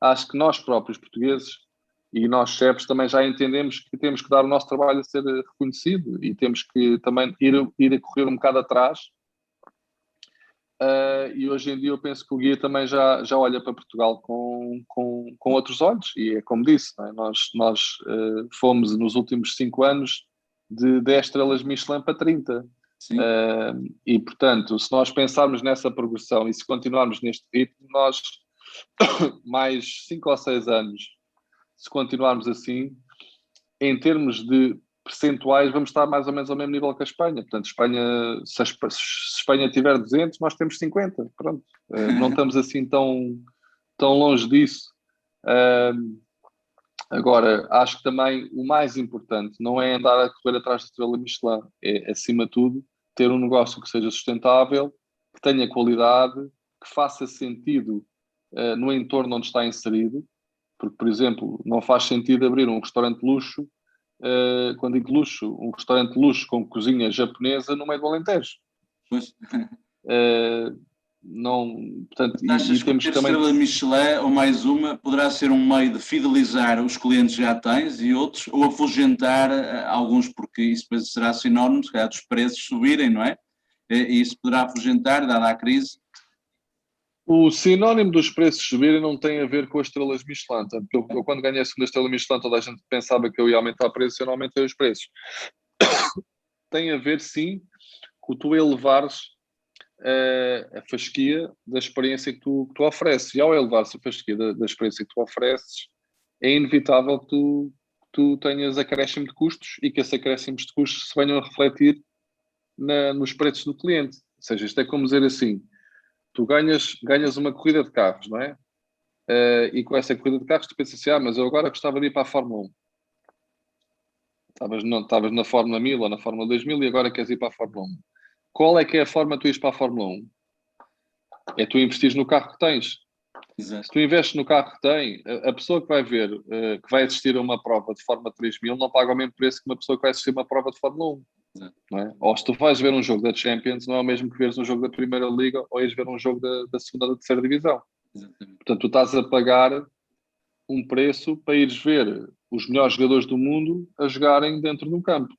acho que nós próprios portugueses e nós chefes também já entendemos que temos que dar o nosso trabalho a ser reconhecido e temos que também ir a correr um bocado atrás. E hoje em dia eu penso que o guia também já olha para Portugal com outros olhos e é como disse, não é? Nós fomos nos últimos 5 anos de 10 estrelas Michelin para 30. E portanto, se nós pensarmos nessa progressão e se continuarmos neste ritmo, nós mais 5 ou 6 anos, se continuarmos assim, em termos de percentuais, vamos estar mais ou menos ao mesmo nível que a Espanha. Portanto, se a Espanha tiver 200, nós temos 50. Pronto. Não estamos assim tão longe disso. Agora, acho que também o mais importante não é andar a correr atrás da estrela Michelin. É, acima de tudo, ter um negócio que seja sustentável, que tenha qualidade, que faça sentido no entorno onde está inserido. Porque, por exemplo, não faz sentido abrir um restaurante de luxo, quando digo luxo, um restaurante de luxo com cozinha japonesa no meio do Alentejo. Pois. Não, portanto, Achas e que temos ter que também... estrela Michelin ou mais uma poderá ser um meio de fidelizar os clientes que já tens e outros, ou afugentar alguns, porque isso depois será sinónimo, se calhar, dos preços subirem, não é? E isso poderá afugentar, dada a crise. O sinónimo dos preços subirem não tem a ver com as estrelas Michelin. Tanto eu quando ganhei a segunda estrela Michelin, toda a gente pensava que eu ia aumentar preços, eu não aumentei os preços. Tem a ver, sim, com tu elevares a fasquia da experiência que tu ofereces. E ao elevar-se a fasquia da experiência que tu ofereces, é inevitável que tu tenhas acréscimo de custos e que esses acréscimos de custos se venham a refletir nos preços do cliente. Ou seja, isto é como dizer assim, tu ganhas uma corrida de carros, não é? E com essa corrida de carros tu pensas assim, mas eu agora gostava de ir para a Fórmula 1. Estavas na Fórmula 1000 ou na Fórmula 2000 e agora queres ir para a Fórmula 1. Qual é que é a forma de tu ires para a Fórmula 1? É tu investires no carro que tens. Exato. Se tu investes no carro que tem, a pessoa que vai ver, que vai assistir a uma prova de Fórmula 3000 não paga o mesmo preço que uma pessoa que vai assistir a uma prova de Fórmula 1. Não é? Ou se tu vais ver um jogo da Champions, não é o mesmo que veres um jogo da Primeira Liga ou ires ver um jogo da Segunda ou da Terceira Divisão. Exatamente. Portanto, tu estás a pagar um preço para ires ver os melhores jogadores do mundo a jogarem dentro do campo.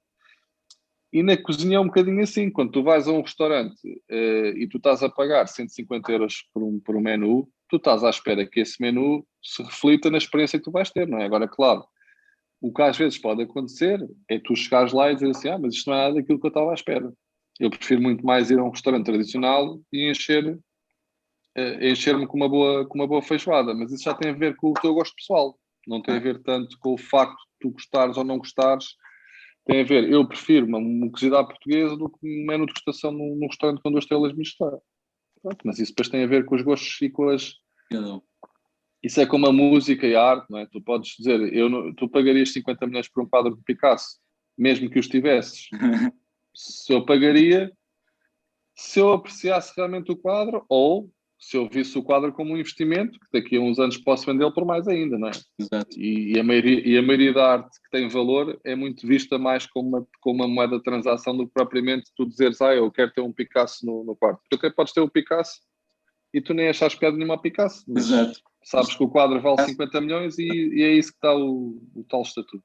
E na cozinha é um bocadinho assim. Quando tu vais a um restaurante e tu estás a pagar 150 euros por um menu, tu estás à espera que esse menu se reflita na experiência que tu vais ter, não é? Agora, claro, o que às vezes pode acontecer é tu chegares lá e dizer assim, mas isto não é nada daquilo que eu estava à espera. Eu prefiro muito mais ir a um restaurante tradicional e encher-me com uma boa feijoada, mas isso já tem a ver com o teu gosto pessoal, não tem a ver tanto com o facto de tu gostares ou não gostares, tem a ver, eu prefiro uma cozida portuguesa do que um menu de degustação num restaurante com 2 estrelas Michelin. Pronto, mas isso depois tem a ver com os gostos e com as... Isso é como a música e a arte, não é? Tu podes dizer, tu pagarias 50 milhões por um quadro de Picasso, mesmo que os tivesses. Se eu pagaria, se eu apreciasse realmente o quadro, ou se eu visse o quadro como um investimento, que daqui a uns anos posso vendê-lo por mais ainda, não é? Exato. E a maioria da arte que tem valor é muito vista mais como uma moeda de transação do que propriamente tu dizeres, eu quero ter um Picasso no quarto. Tu até podes ter um Picasso e tu nem achas piada nenhuma ao Picasso, mas Exato. sabes que o quadro vale 50 milhões e é isso que dá o tal estatuto.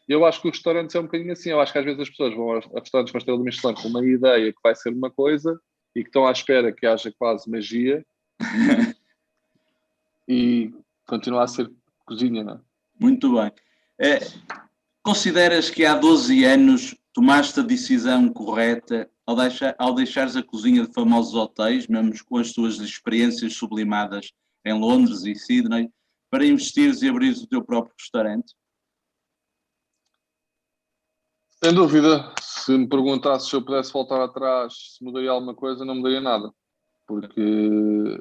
Eu acho que os restaurantes é um bocadinho assim. Eu acho que às vezes as pessoas vão a restaurantes com estrela de Michelin com uma ideia que vai ser uma coisa e que estão à espera que haja quase magia e continua a ser cozinha, não é? Muito bem. Consideras que há 12 anos tomaste a decisão correta ao deixares a cozinha de famosos hotéis, mesmo com as tuas experiências sublimadas em Londres e Sydney, para investires e abrires o teu próprio restaurante? Sem dúvida, se me perguntasse se eu pudesse voltar atrás, se mudaria alguma coisa, não mudaria nada, porque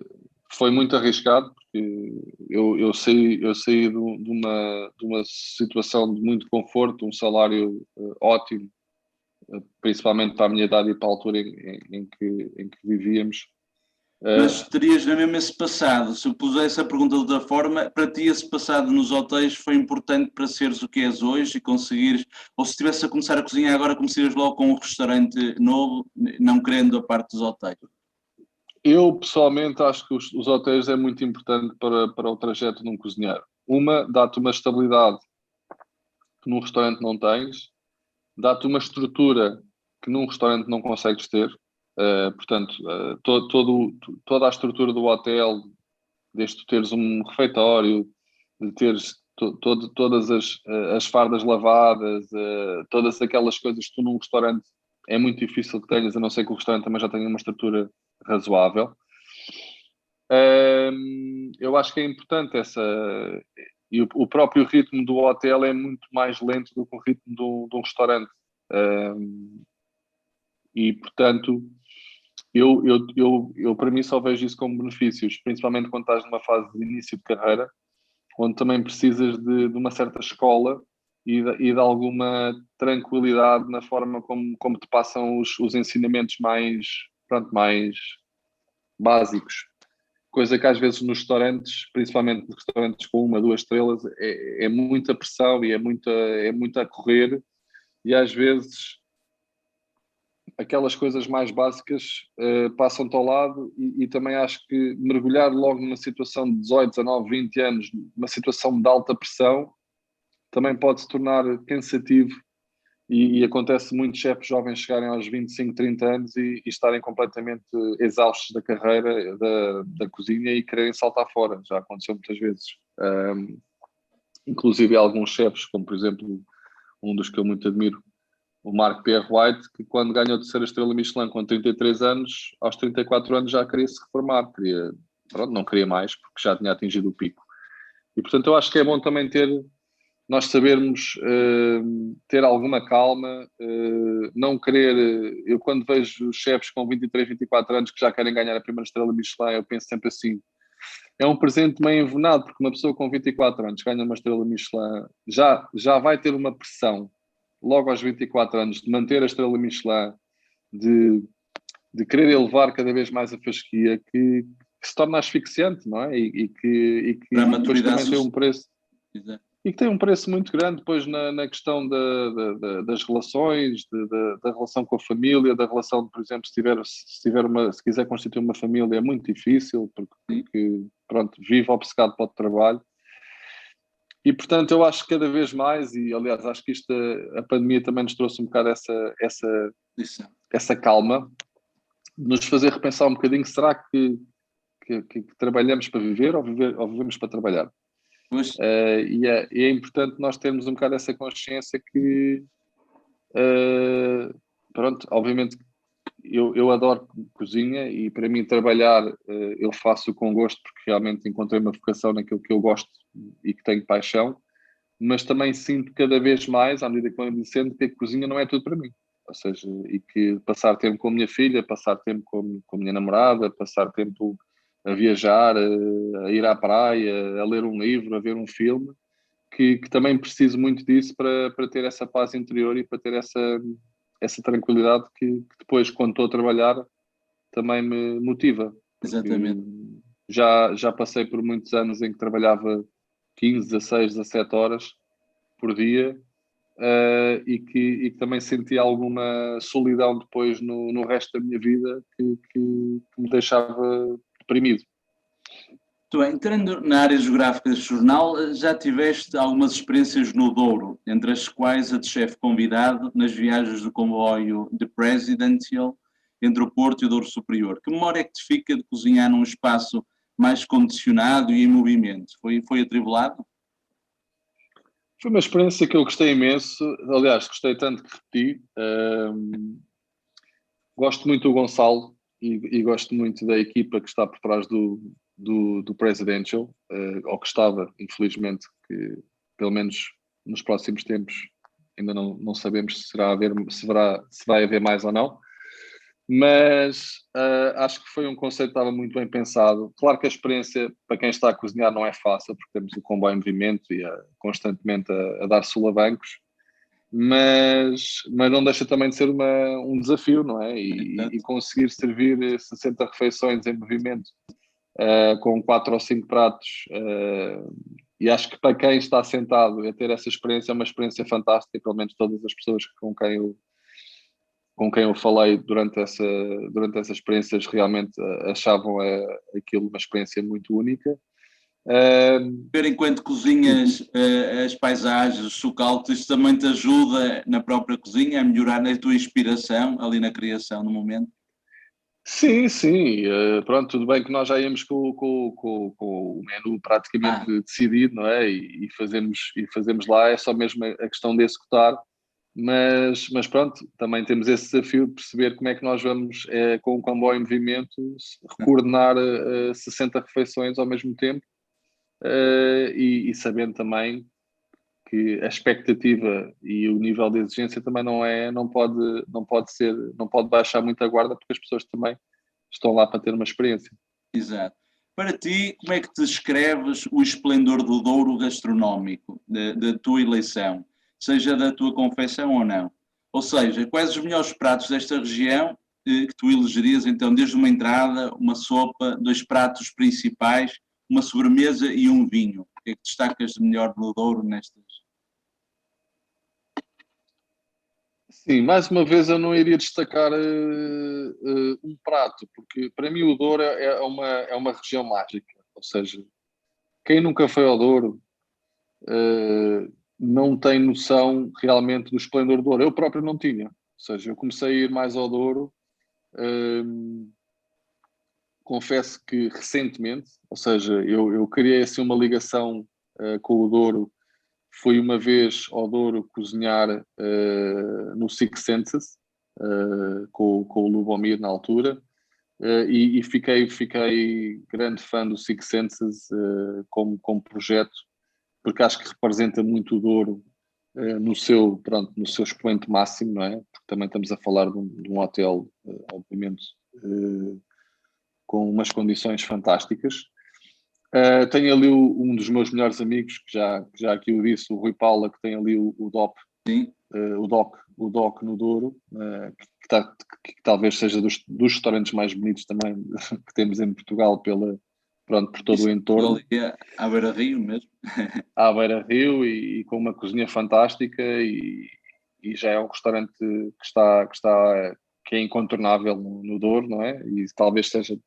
foi muito arriscado, porque eu saí de uma situação de muito conforto, um salário ótimo, principalmente para a minha idade e para a altura em que vivíamos. Mas terias na mesma esse passado, se eu pusesse a pergunta de outra forma, para ti esse passado nos hotéis foi importante para seres o que és hoje e conseguires, ou se estivesse a começar a cozinhar agora, começarias logo com um restaurante novo, não querendo a parte dos hotéis? Eu, pessoalmente, acho que os hotéis é muito importante para o trajeto de um cozinheiro. Dá-te uma estabilidade que num restaurante não tens, dá-te uma estrutura que num restaurante não consegues ter. Portanto, toda a estrutura do hotel, desde tu teres um refeitório, de teres todas as fardas lavadas, todas aquelas coisas que tu num restaurante é muito difícil que tenhas, a não ser que o restaurante também já tenha uma estrutura razoável. Eu acho que é importante e o próprio ritmo do hotel é muito mais lento do que o ritmo de um restaurante. E, portanto, eu para mim só vejo isso como benefícios, principalmente quando estás numa fase de início de carreira, onde também precisas de uma certa escola e de alguma tranquilidade na forma como te passam os ensinamentos mais básicos. Coisa que às vezes nos restaurantes, principalmente nos restaurantes com 1, 2 estrelas, é muita pressão e é muito a correr, e às vezes aquelas coisas mais básicas passam-te ao lado, e também acho que mergulhar logo numa situação de 18, 19, 20 anos, uma situação de alta pressão, também pode se tornar cansativo, e acontece muitos chefes jovens chegarem aos 25, 30 anos e estarem completamente exaustos da carreira da cozinha e quererem saltar fora. Já aconteceu muitas vezes. Inclusive alguns chefes, como por exemplo um dos que eu muito admiro, o Mark Pierre White, que quando ganhou a terceira estrela Michelin com 33 anos, aos 34 anos já queria se reformar, não queria mais, porque já tinha atingido o pico. E portanto eu acho que é bom também nós sabermos ter alguma calma, não querer. Eu, quando vejo chefes com 23, 24 anos que já querem ganhar a primeira estrela Michelin, eu penso sempre assim: é um presente meio envenenado, porque uma pessoa com 24 anos ganha uma estrela Michelin, já vai ter uma pressão logo aos 24 anos de manter a estrela Michelin, de querer elevar cada vez mais a fasquia, que se torna asfixiante, não é? E que Para a depois maturidade também tem um preço. social. E que tem um preço muito grande depois na questão das relações, da relação com a família, da relação, por exemplo, se quiser constituir uma família, é muito difícil, porque pronto, vive obcecado para o trabalho. E, portanto, eu acho que cada vez mais, e aliás, acho que a pandemia também nos trouxe um bocado essa calma, de nos fazer repensar um bocadinho: será que trabalhamos para viver, ou vivemos para trabalhar? E é importante nós termos um bocado essa consciência que, pronto, obviamente eu adoro cozinha, e para mim trabalhar eu faço com gosto, porque realmente encontrei uma vocação naquilo que eu gosto e que tenho paixão, mas também sinto cada vez mais, à medida que vou envelhecendo, que a cozinha não é tudo para mim. Ou seja, e que passar tempo com a minha filha, passar tempo com a minha namorada, passar tempo a viajar, a ir à praia, a ler um livro, a ver um filme, que também preciso muito disso para ter essa paz interior e para ter essa tranquilidade que depois, quando estou a trabalhar, também me motiva. Exatamente. Já passei por muitos anos em que trabalhava 15, 16, 17 horas por dia, e que também senti alguma solidão depois no resto da minha vida que me deixava deprimido. Muito bem, entrando na área geográfica deste jornal, já tiveste algumas experiências no Douro, entre as quais a de chefe convidado nas viagens do comboio The Presidential entre o Porto e o Douro Superior. Que memória é que te fica de cozinhar num espaço mais condicionado e em movimento? Foi atribulado? Foi uma experiência que eu gostei imenso, aliás, gostei tanto que repeti. Gosto muito do Gonçalo e gosto muito da equipa que está por trás do Presidential, ou que estava, infelizmente, que pelo menos nos próximos tempos ainda não sabemos se vai haver mais ou não, mas acho que foi um conceito que estava muito bem pensado. Claro que a experiência para quem está a cozinhar não é fácil, porque temos o comboio em movimento e constantemente a dar solavancos, mas não deixa também de ser um desafio, não é? E conseguir servir 60 refeições em movimento, com 4 ou 5 pratos, e acho que para quem está sentado a ter essa experiência é uma experiência fantástica, pelo menos todas as pessoas com quem eu falei durante essas experiências realmente achavam aquilo uma experiência muito única. Ver enquanto cozinhas as paisagens, os socalcos, isso também te ajuda na própria cozinha a melhorar a tua inspiração ali na criação no momento? Sim, sim. Pronto, tudo bem que nós já íamos com o menu praticamente decidido, não é? E fazemos lá, é só mesmo a questão de executar, mas pronto, também temos esse desafio de perceber como é que nós vamos, com o comboio em movimento, coordenar 60 refeições ao mesmo tempo, e sabendo também que a expectativa e o nível de exigência também não pode baixar muito a guarda, porque as pessoas também estão lá para ter uma experiência. Exato. Para ti, como é que descreves o esplendor do Douro gastronómico, da tua eleição, seja da tua confecção ou não? Ou seja, quais os melhores pratos desta região que tu elegerias, então, desde uma entrada, uma sopa, 2 pratos principais, uma sobremesa e um vinho? O que é que destacas de melhor no Douro nestas? Sim, mais uma vez eu não iria destacar um prato, porque para mim o Douro é uma região mágica. Ou seja, quem nunca foi ao Douro não tem noção realmente do esplendor do Douro. Eu próprio não tinha. Ou seja, eu comecei a ir mais ao Douro, confesso que recentemente, ou seja, eu criei assim uma ligação com o Douro. Fui uma vez ao Douro cozinhar no Six Senses, com o Lubomir na altura, e fiquei grande fã do Six Senses como projeto, porque acho que representa muito o Douro no seu expoente máximo, não é? Porque também estamos a falar de um hotel, obviamente, com umas condições fantásticas. Tenho ali um dos meus melhores amigos, que já aqui o disse, o Rui Paula, que tem ali o DOP, o DOC no Douro, que talvez seja dos restaurantes mais bonitos também que temos em Portugal por todo o entorno. À beira-rio mesmo. À beira-rio e com uma cozinha fantástica e já é um restaurante que é incontornável no Douro, não é? E talvez seja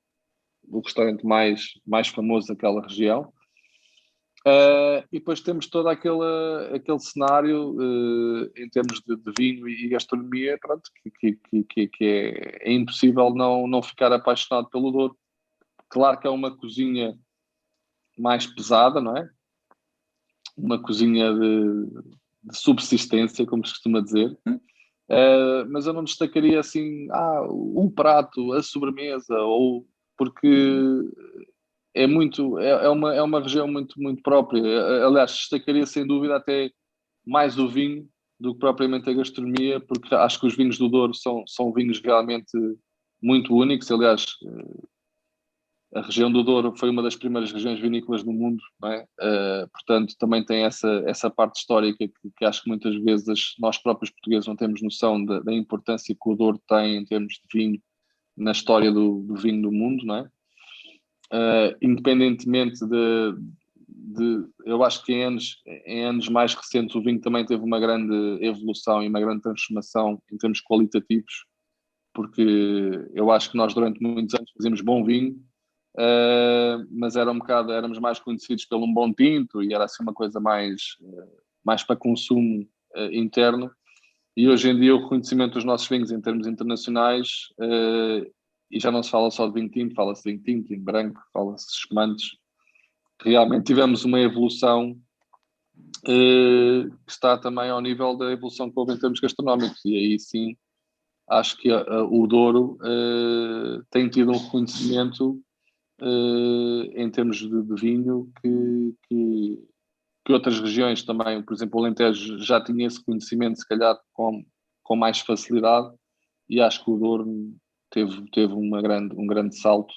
o restaurante mais famoso daquela região. E depois temos todo aquele cenário em termos de vinho e gastronomia, pronto, que é impossível não ficar apaixonado pelo Douro. Claro que é uma cozinha mais pesada, não é? Uma cozinha de subsistência, como se costuma dizer. Mas eu não destacaria assim, um prato, a sobremesa, porque é uma região muito, muito própria. Aliás, destacaria sem dúvida até mais o vinho do que propriamente a gastronomia, porque acho que os vinhos do Douro são vinhos realmente muito únicos. Aliás, a região do Douro foi uma das primeiras regiões vinícolas do mundo, não é? Portanto, também tem essa parte histórica que acho que muitas vezes nós próprios portugueses não temos noção da importância que o Douro tem em termos de vinho na história do vinho do mundo, não é? Independentemente eu acho que em anos mais recentes o vinho também teve uma grande evolução e uma grande transformação em termos qualitativos, porque eu acho que nós durante muitos anos fazíamos bom vinho, mas éramos mais conhecidos pelo um bom tinto e era assim uma coisa mais para consumo interno. E hoje em dia o reconhecimento dos nossos vinhos em termos internacionais, e já não se fala só de vinho tinto, fala-se de vinho tinto, vinho branco, fala-se de espumantes. Realmente tivemos uma evolução que está também ao nível da evolução que houve em termos gastronómicos, e aí sim acho que o Douro tem tido um reconhecimento em termos de vinho que outras regiões também, por exemplo o Alentejo já tinha esse reconhecimento se calhar com mais facilidade, e acho que o Douro teve um grande salto.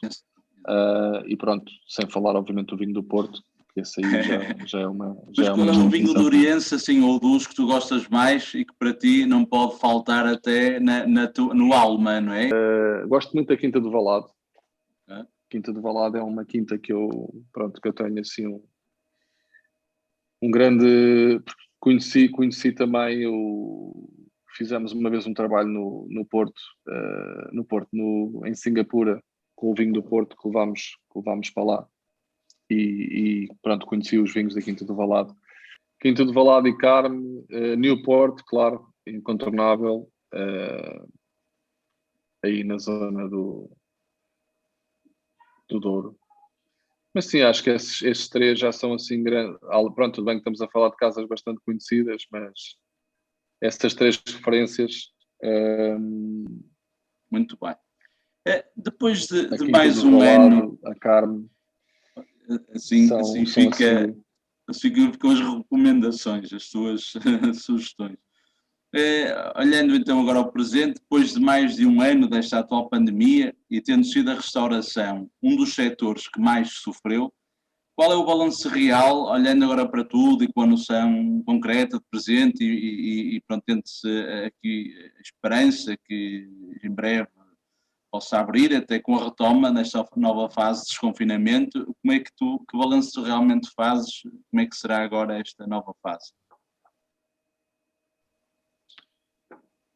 E pronto, sem falar obviamente do vinho do Porto, que esse aí já é uma qual é o vinho douriense, assim, ou dos que tu gostas mais e que para ti não pode faltar até no Alma, não é? Gosto muito da Quinta do Valado. Quinta do Valado é uma quinta que eu tenho assim um grande... Conheci também fizemos uma vez um trabalho no Porto, em Singapura, com o vinho do Porto que levámos para lá, e pronto, conheci os vinhos da Quinta do Valado. Quinta do Valado e Carme, Newport, claro, incontornável, aí na zona do Douro. Mas sim, acho que esses três já são assim grandes. Pronto, tudo bem que estamos a falar de casas bastante conhecidas, mas essas três referências... Muito bem. Depois de mais um ano, a Carme, assim ficam as recomendações, as tuas sugestões. Olhando então agora ao presente, depois de mais de um ano desta atual pandemia e tendo sido a restauração um dos setores que mais sofreu, qual é o balanço real, olhando agora para tudo e com a noção concreta de presente e pronto, tendo-se aqui a esperança que em breve possa abrir, até com a retoma nesta nova fase de desconfinamento, que balanço realmente fazes, como é que será agora esta nova fase?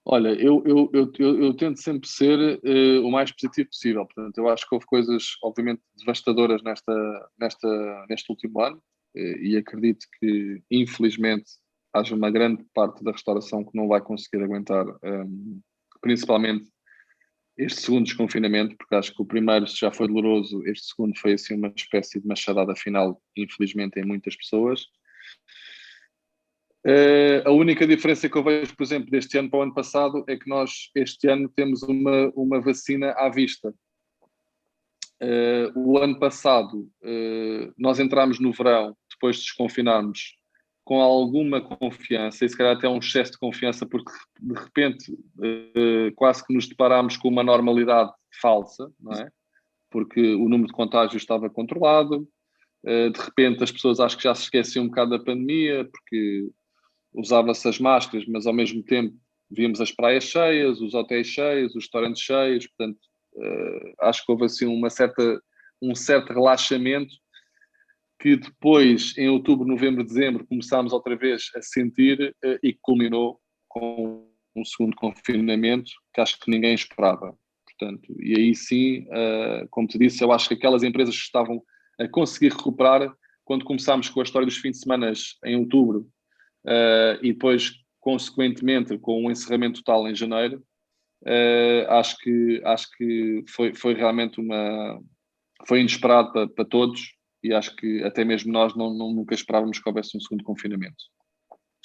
Olha, eu tento sempre ser o mais positivo possível. Portanto, eu acho que houve coisas, obviamente, devastadoras neste último ano, e acredito que, infelizmente, haja uma grande parte da restauração que não vai conseguir aguentar, principalmente este segundo desconfinamento, porque acho que o primeiro já foi doloroso, este segundo foi assim uma espécie de machadada final, infelizmente, em muitas pessoas. A única diferença que eu vejo, por exemplo, deste ano para o ano passado é que nós, este ano, temos uma vacina à vista. O ano passado, nós entramos no verão, depois de desconfinarmos, com alguma confiança, e se calhar até um excesso de confiança, porque de repente quase que nos deparámos com uma normalidade falsa, não é? Porque o número de contágios estava controlado, de repente as pessoas acho que já se esqueciam um bocado da pandemia, porque usava-se as máscaras, mas ao mesmo tempo víamos as praias cheias, os hotéis cheios, os restaurantes cheios, portanto acho que houve assim um certo relaxamento que depois, em outubro, novembro, dezembro, começámos outra vez a sentir e que culminou com um segundo confinamento que acho que ninguém esperava. Portanto, e aí sim, como te disse, eu acho que aquelas empresas que estavam a conseguir recuperar, quando começámos com a história dos fins de semana em outubro, e depois, consequentemente, com o encerramento total em janeiro, acho que foi realmente foi inesperado para todos, e acho que até mesmo nós nunca esperávamos que houvesse um segundo confinamento.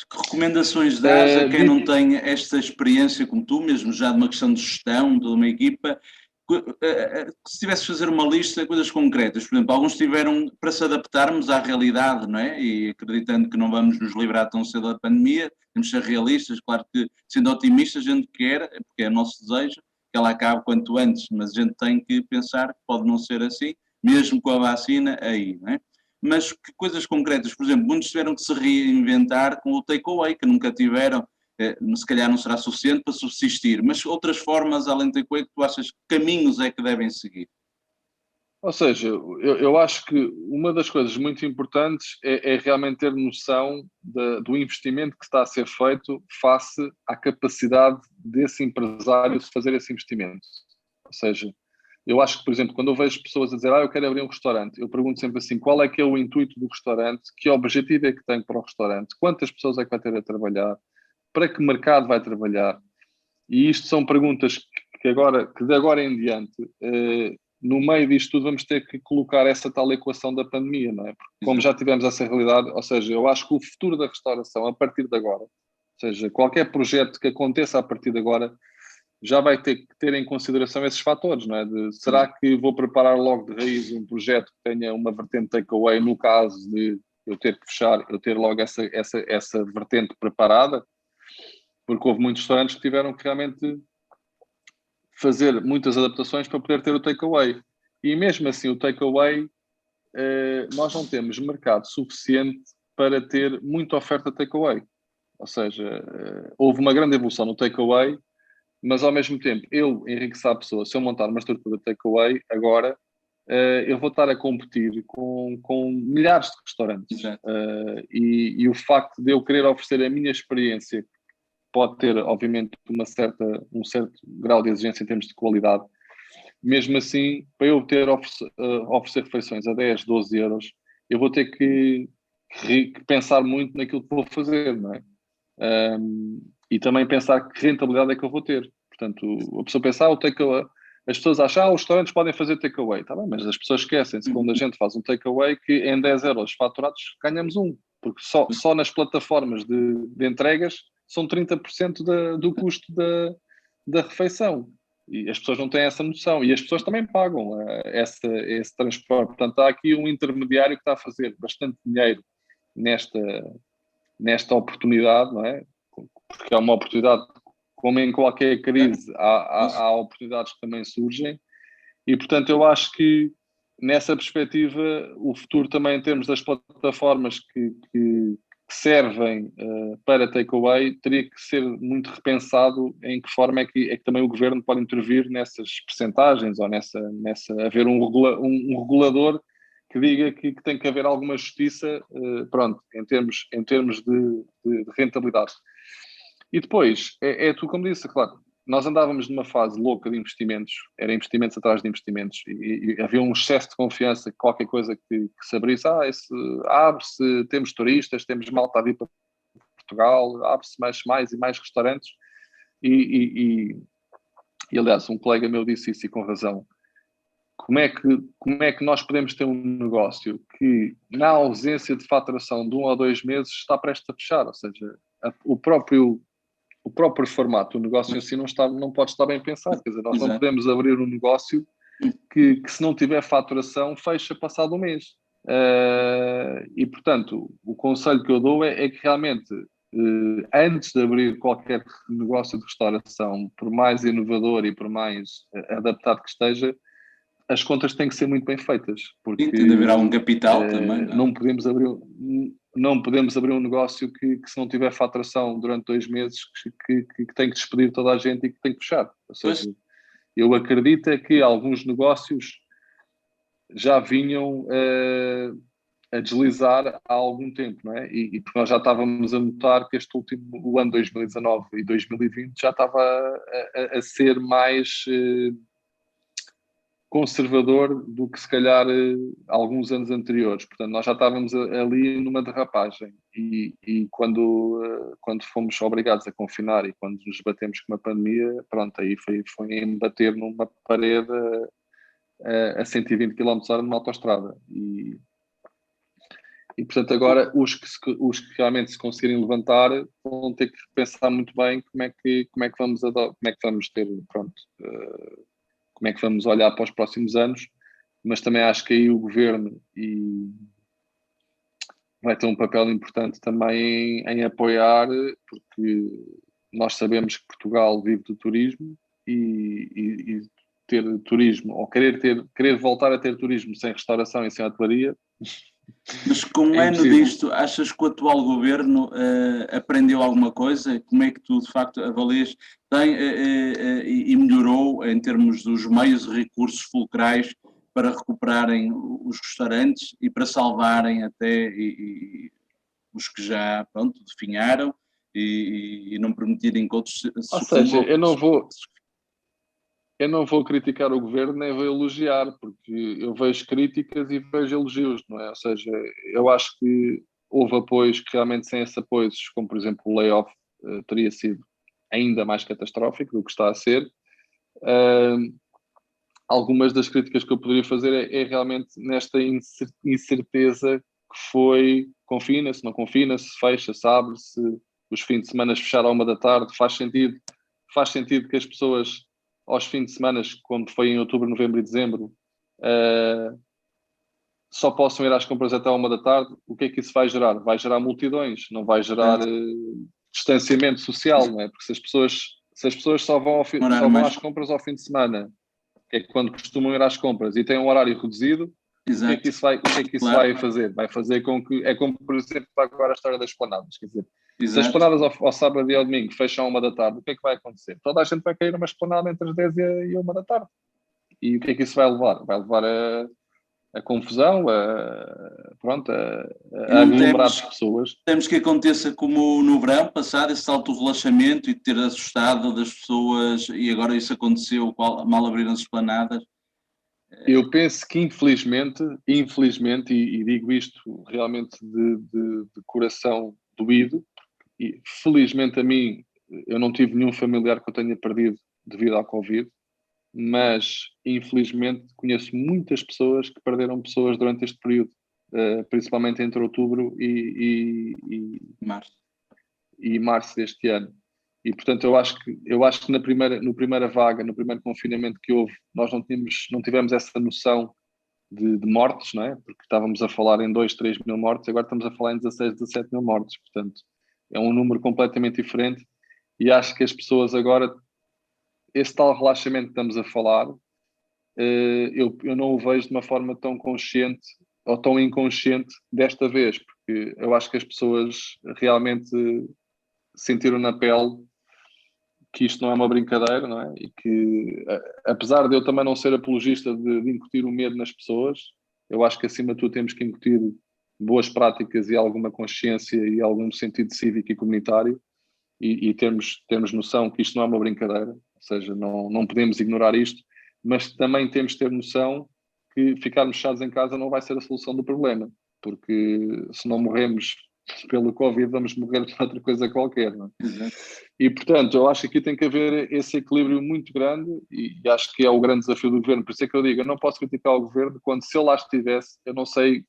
Que recomendações dás a quem não tem esta experiência como tu, mesmo já de uma questão de gestão de uma equipa, se tivesses de fazer uma lista de coisas concretas? Por exemplo, alguns tiveram para se adaptarmos à realidade, não é? E acreditando que não vamos nos livrar tão cedo da pandemia, temos de ser realistas, claro que sendo otimistas a gente quer, porque é o nosso desejo, que ela acabe quanto antes, mas a gente tem que pensar que pode não ser assim, mesmo com a vacina aí, não é? Mas que coisas concretas, por exemplo, muitos tiveram que se reinventar com o takeaway, que nunca tiveram, se calhar não será suficiente para subsistir, mas outras formas, além do takeaway, que tu achas que caminhos é que devem seguir? Ou seja, eu acho que uma das coisas muito importantes é realmente ter noção do investimento que está a ser feito face à capacidade desse empresário de fazer esse investimento. Ou seja, eu acho que, por exemplo, quando eu vejo pessoas a dizer eu quero abrir um restaurante, eu pergunto sempre assim, qual é que é o intuito do restaurante, que objetivo é que tem para o restaurante, quantas pessoas é que vai ter a trabalhar, para que mercado vai trabalhar? E isto são perguntas que de agora em diante, no meio disto tudo, vamos ter que colocar essa tal equação da pandemia, não é? Porque como já tivemos essa realidade, ou seja, eu acho que o futuro da restauração, a partir de agora, ou seja, qualquer projeto que aconteça a partir de agora, já vai ter que ter em consideração esses fatores, não é? Será que vou preparar logo de raiz um projeto que tenha uma vertente takeaway, no caso de eu ter que fechar, eu ter logo essa vertente preparada? Porque houve muitos restaurantes que tiveram que realmente fazer muitas adaptações para poder ter o takeaway. E mesmo assim, o takeaway, nós não temos mercado suficiente para ter muita oferta takeaway. Ou seja, houve uma grande evolução no takeaway, mas ao mesmo tempo, eu, Henrique Sá Pessoa, se eu montar uma estrutura de takeaway, agora, eu vou estar a competir com milhares de restaurantes. E o facto de eu querer oferecer a minha experiência pode ter, obviamente, um certo grau de exigência em termos de qualidade. Mesmo assim, para eu oferecer refeições a 10, 12 euros, eu vou ter que pensar muito naquilo que vou fazer, não é? E também pensar que rentabilidade é que eu vou ter. Portanto, a pessoa pensa, as pessoas acham, os restaurantes podem fazer takeaway. Tá bem, mas as pessoas esquecem-se, quando a gente faz um takeaway, que em 10 euros faturados ganhamos um. Porque só nas plataformas de entregas são 30% do custo da refeição. E as pessoas não têm essa noção. E as pessoas também pagam esse transporte. Portanto, há aqui um intermediário que está a fazer bastante dinheiro nesta oportunidade, não é? Porque é uma oportunidade, como em qualquer crise, há oportunidades que também surgem. E, portanto, eu acho que nessa perspectiva, o futuro também em termos das plataformas que servem para takeaway teria que ser muito repensado em que forma é que também o governo pode intervir nessas percentagens ou haver um regulador que diga que tem que haver alguma justiça, pronto, em termos de rentabilidade. E depois, é tu como disse, claro, nós andávamos numa fase louca de investimentos, era investimentos atrás de investimentos, e havia um excesso de confiança que qualquer coisa que se abrisse, abre-se, temos turistas, temos malta a vir para Portugal, abre-se mais e mais restaurantes, e aliás, um colega meu disse isso e com razão. Como é que nós podemos ter um negócio que, na ausência de faturação de 1 ou 2 meses, está prestes a fechar? Ou seja, o próprio formato do negócio em si não pode estar bem pensado. Quer dizer, nós não podemos abrir um negócio que se não tiver faturação, fecha passado um mês. E, portanto, o conselho que eu dou é que realmente, antes de abrir qualquer negócio de restauração, por mais inovador e por mais adaptado que esteja, as contas têm que ser muito bem feitas, porque tem de haver algum capital também. Não podemos abrir um negócio que se não tiver faturação durante 2 meses, que tem que despedir toda a gente e que tem que fechar. Ou seja, eu acredito que alguns negócios já vinham a deslizar há algum tempo, não é? E porque nós já estávamos a notar que o ano 2019 e 2020 já estava a ser mais conservador do que se calhar alguns anos anteriores. Portanto, nós já estávamos ali numa derrapagem e quando fomos obrigados a confinar e quando nos batemos com uma pandemia, pronto, aí foi embater numa parede a 120 km/h numa autoestrada. E portanto agora os que realmente se conseguirem levantar vão ter que pensar muito bem como é que vamos ter, pronto, como é que vamos olhar para os próximos anos, mas também acho que aí o governo vai ter um papel importante também em apoiar, porque nós sabemos que Portugal vive do turismo e ter turismo, ou querer voltar a ter turismo sem restauração e sem hotelaria, Mas com um ano disto, achas que o atual governo aprendeu alguma coisa? Como é que tu, de facto, avalias e melhorou em termos dos meios e recursos fulcrais para recuperarem os restaurantes e para salvarem até os que já, pronto, definharam e não permitirem que outros Ou seja, sucumbam? eu não vou criticar o governo nem vou elogiar, porque eu vejo críticas e vejo elogios, não é? Ou seja, eu acho que houve apoios que realmente sem esses apoios, como por exemplo o layoff, teria sido ainda mais catastrófico do que está a ser. Algumas das críticas que eu poderia fazer é realmente nesta incerteza que foi confina-se, não confina-se, fecha-se, abre-se, os fins de semana fechar à 1 da tarde, faz sentido que as pessoas aos fins de semana, como foi em outubro, novembro e dezembro, só possam ir às compras até à 1 da tarde. O que é que isso vai gerar? Vai gerar multidões, não vai gerar distanciamento social, não é? Porque se as pessoas só vão às compras ao fim de semana, que é quando costumam ir às compras, e têm um horário reduzido, o que é que isso vai fazer? Vai fazer com que, é como por exemplo agora a história das esplanadas, quer dizer, se as esplanadas ao sábado e ao domingo fecham à 1 da tarde, o que é que vai acontecer? Toda a gente vai cair numa esplanada entre as 10 e 1 da tarde. E o que é que isso vai levar? Vai levar a confusão, a aglomerar de pessoas. Temos que aconteça como no verão passado, esse alto relaxamento e ter assustado das pessoas, e agora isso aconteceu, mal abriram as esplanadas. Eu penso que infelizmente, e digo isto realmente de coração doído, e felizmente a mim, eu não tive nenhum familiar que eu tenha perdido devido ao Covid, mas infelizmente conheço muitas pessoas que perderam pessoas durante este período, principalmente entre outubro e março deste ano. E portanto eu acho que na primeira vaga, no primeiro confinamento que houve, nós não tivemos essa noção de mortes, não é? Porque estávamos a falar em 2, 3 mil mortes, agora estamos a falar em 16, 17 mil mortes, portanto é um número completamente diferente, e acho que as pessoas agora, esse tal relaxamento que estamos a falar, eu não o vejo de uma forma tão consciente ou tão inconsciente desta vez, porque eu acho que as pessoas realmente sentiram na pele que isto não é uma brincadeira, não é? E que, apesar de eu também não ser apologista de incutir o medo nas pessoas, eu acho que acima de tudo temos que incutir boas práticas e alguma consciência e algum sentido cívico e comunitário, e termos noção que isto não é uma brincadeira, ou seja, não podemos ignorar isto, mas também temos de ter noção que ficarmos fechados em casa não vai ser a solução do problema, porque se não morremos pelo Covid, vamos morrer por outra coisa qualquer, não é? Exato. E, portanto, eu acho que aqui tem que haver esse equilíbrio muito grande, e acho que é o grande desafio do governo. Por isso é que eu digo, eu não posso criticar o governo quando, se eu lá estivesse, eu não sei,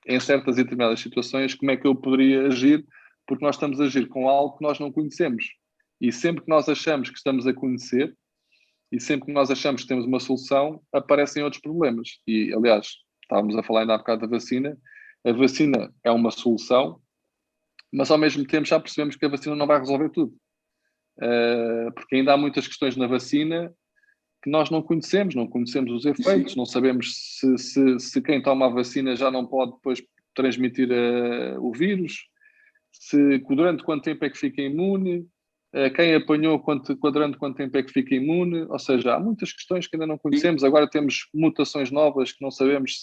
em certas e determinadas situações, como é que eu poderia agir, porque nós estamos a agir com algo que nós não conhecemos. E sempre que nós achamos que estamos a conhecer, e sempre que nós achamos que temos uma solução, aparecem outros problemas. E, aliás, estávamos a falar ainda há bocado da vacina. A vacina é uma solução, mas ao mesmo tempo já percebemos que a vacina não vai resolver tudo. Porque ainda há muitas questões na vacina que nós não conhecemos os efeitos, não sabemos se quem toma a vacina já não pode depois transmitir o vírus, durante quanto tempo é que fica imune, quem apanhou durante quanto tempo é que fica imune, ou seja, há muitas questões que ainda não conhecemos. Agora temos mutações novas que não sabemos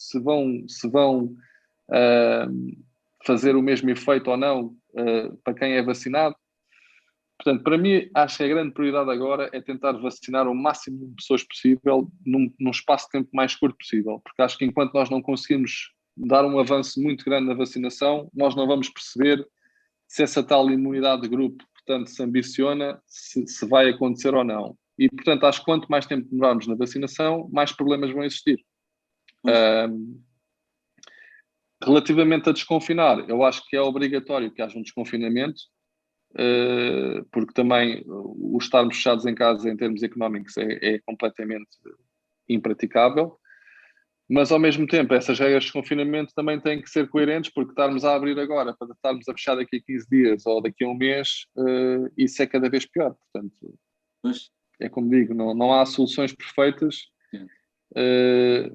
se vão fazer o mesmo efeito ou não para quem é vacinado. Portanto, para mim, acho que a grande prioridade agora é tentar vacinar o máximo de pessoas possível num espaço de tempo mais curto possível, porque acho que enquanto nós não conseguimos dar um avanço muito grande na vacinação, nós não vamos perceber se essa tal imunidade de grupo, portanto, se ambiciona, se vai acontecer ou não. E, portanto, acho que quanto mais tempo demorarmos na vacinação, mais problemas vão existir. Relativamente a desconfinar, eu acho que é obrigatório que haja um desconfinamento, porque também o estarmos fechados em casa em termos económicos é completamente impraticável, mas ao mesmo tempo essas regras de confinamento também têm que ser coerentes, porque estarmos a abrir agora para estarmos a fechar daqui a 15 dias ou daqui a um mês, isso é cada vez pior. Portanto, é como digo, não há soluções perfeitas.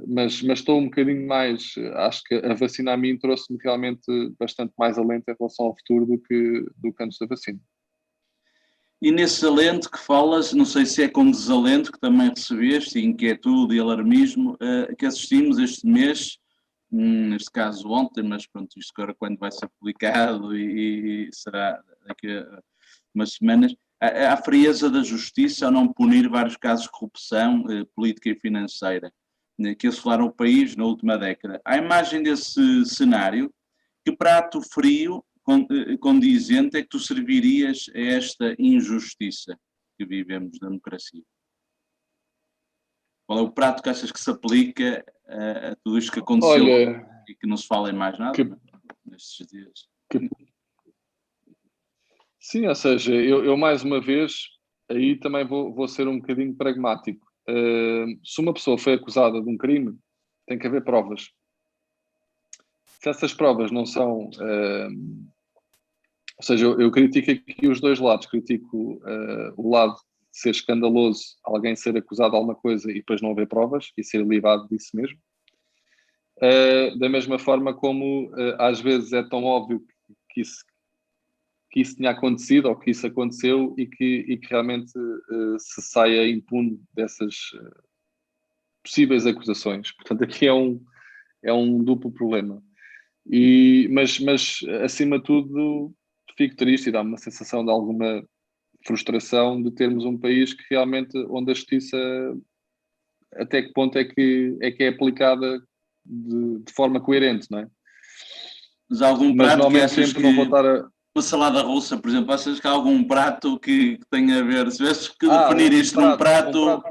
mas estou um bocadinho mais, acho que a vacina a mim trouxe-me realmente bastante mais alento em relação ao futuro do que antes da vacina. E nesse alento que falas, não sei se é com desalento que também recebeste, inquietude e alarmismo, que assistimos este mês, neste caso ontem, mas pronto, isto agora quando vai ser publicado e será daqui a umas semanas, à frieza da justiça ao não punir vários casos de corrupção política e financeira que assolaram o país na última década. À imagem desse cenário, que prato frio condizente é que tu servirias a esta injustiça que vivemos na democracia? Qual é o prato que achas que se aplica a tudo isto que aconteceu? Olha, E que não se fala em mais nada nestes dias? Sim, ou seja, eu mais uma vez aí também vou ser um bocadinho pragmático. Se uma pessoa foi acusada de um crime, tem que haver provas. Se essas provas não são... ou seja, eu critico aqui os dois lados. Critico o lado de ser escandaloso alguém ser acusado de alguma coisa e depois não haver provas e ser livado disso mesmo. Da mesma forma como às vezes é tão óbvio que isso tinha acontecido ou que isso aconteceu e que realmente se saia impune dessas possíveis acusações. Portanto, aqui é um duplo problema. Mas, acima de tudo, fico triste e dá-me uma sensação de alguma frustração de termos um país que realmente, onde a justiça, até que ponto é aplicada de forma coerente, não é? Mas há algum Mas, prato ao que mesmo achas tempo, não vou que... estar a... Uma salada russa, por exemplo, achas que há algum prato que tenha a ver? Se tivesse que definir isto num prato...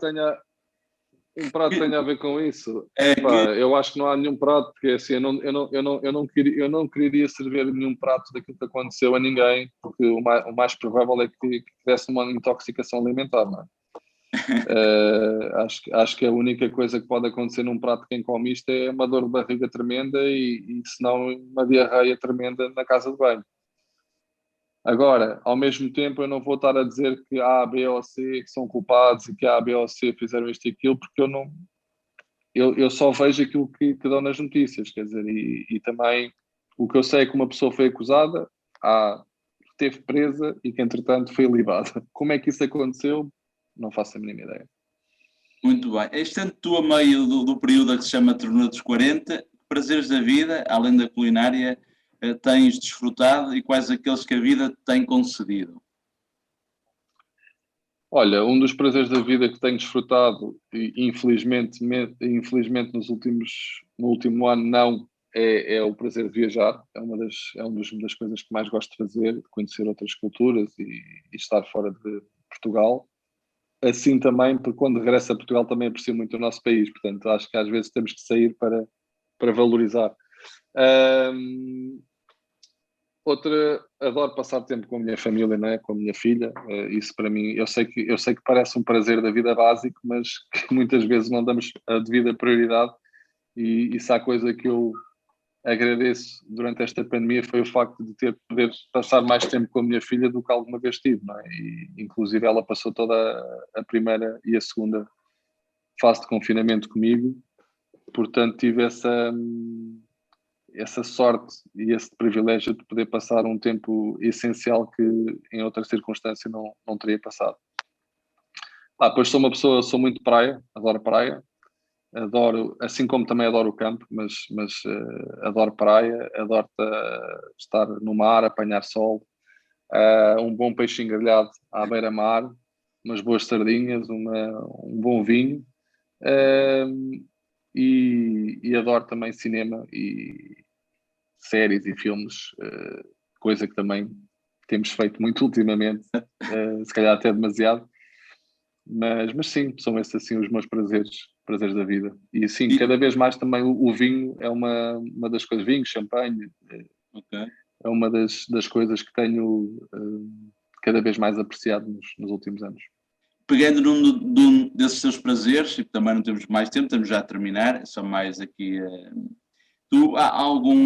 Um prato tenha a ver com isso. que... Epá, eu acho que não há nenhum prato, porque assim, eu não queria servir nenhum prato daquilo que aconteceu a ninguém, porque o mais provável é que tivesse uma intoxicação alimentar, não é? Acho que a única coisa que pode acontecer num prato de quem come isto é uma dor de barriga tremenda e se não uma diarreia tremenda na casa de banho. Agora, ao mesmo tempo, eu não vou estar a dizer que A, B ou C que são culpados e que A, B ou C fizeram isto e aquilo, porque eu só vejo aquilo que dão nas notícias, quer dizer, e também o que eu sei é que uma pessoa foi acusada, esteve presa e que entretanto foi libada. Como é que isso aconteceu? Não faço a mínima ideia. Muito bem. Estando tu a meio do período a que se chama Ternura dos 40, que prazeres da vida, além da culinária, tens desfrutado e quais aqueles que a vida te tem concedido? Olha, um dos prazeres da vida que tenho desfrutado, e infelizmente no último ano não, é o prazer de viajar. É uma das coisas que mais gosto de fazer, de conhecer outras culturas e estar fora de Portugal. Assim também, porque quando regresso a Portugal também aprecio muito o nosso país, portanto acho que às vezes temos que sair para valorizar. Outra, adoro passar tempo com a minha família, não é? Com a minha filha. Isso para mim, eu sei que parece um prazer da vida básico, mas que muitas vezes não damos a devida prioridade. E se há coisa que eu agradeço durante esta pandemia foi o facto de poder passar mais tempo com a minha filha do que alguma vez tive, não é? E inclusive ela passou toda a primeira e a segunda fase de confinamento comigo, portanto tive essa sorte e esse privilégio de poder passar um tempo essencial que em outra circunstância não teria passado. Pois sou muito praia, adoro praia, assim como também adoro o campo, mas adoro praia, adoro estar no mar, apanhar sol, um bom peixinho grelhado à beira-mar, umas boas sardinhas, um bom vinho, e adoro também cinema e séries e filmes, coisa que também temos feito muito ultimamente, se calhar até demasiado, mas sim, são esses assim os meus prazeres da vida. E sim, cada vez mais também o vinho é uma das coisas, vinho, champanhe, Okay. É uma das coisas que tenho cada vez mais apreciado nos últimos anos. Pegando num desses teus prazeres, e também não temos mais tempo, estamos já a terminar, só mais aqui... há algum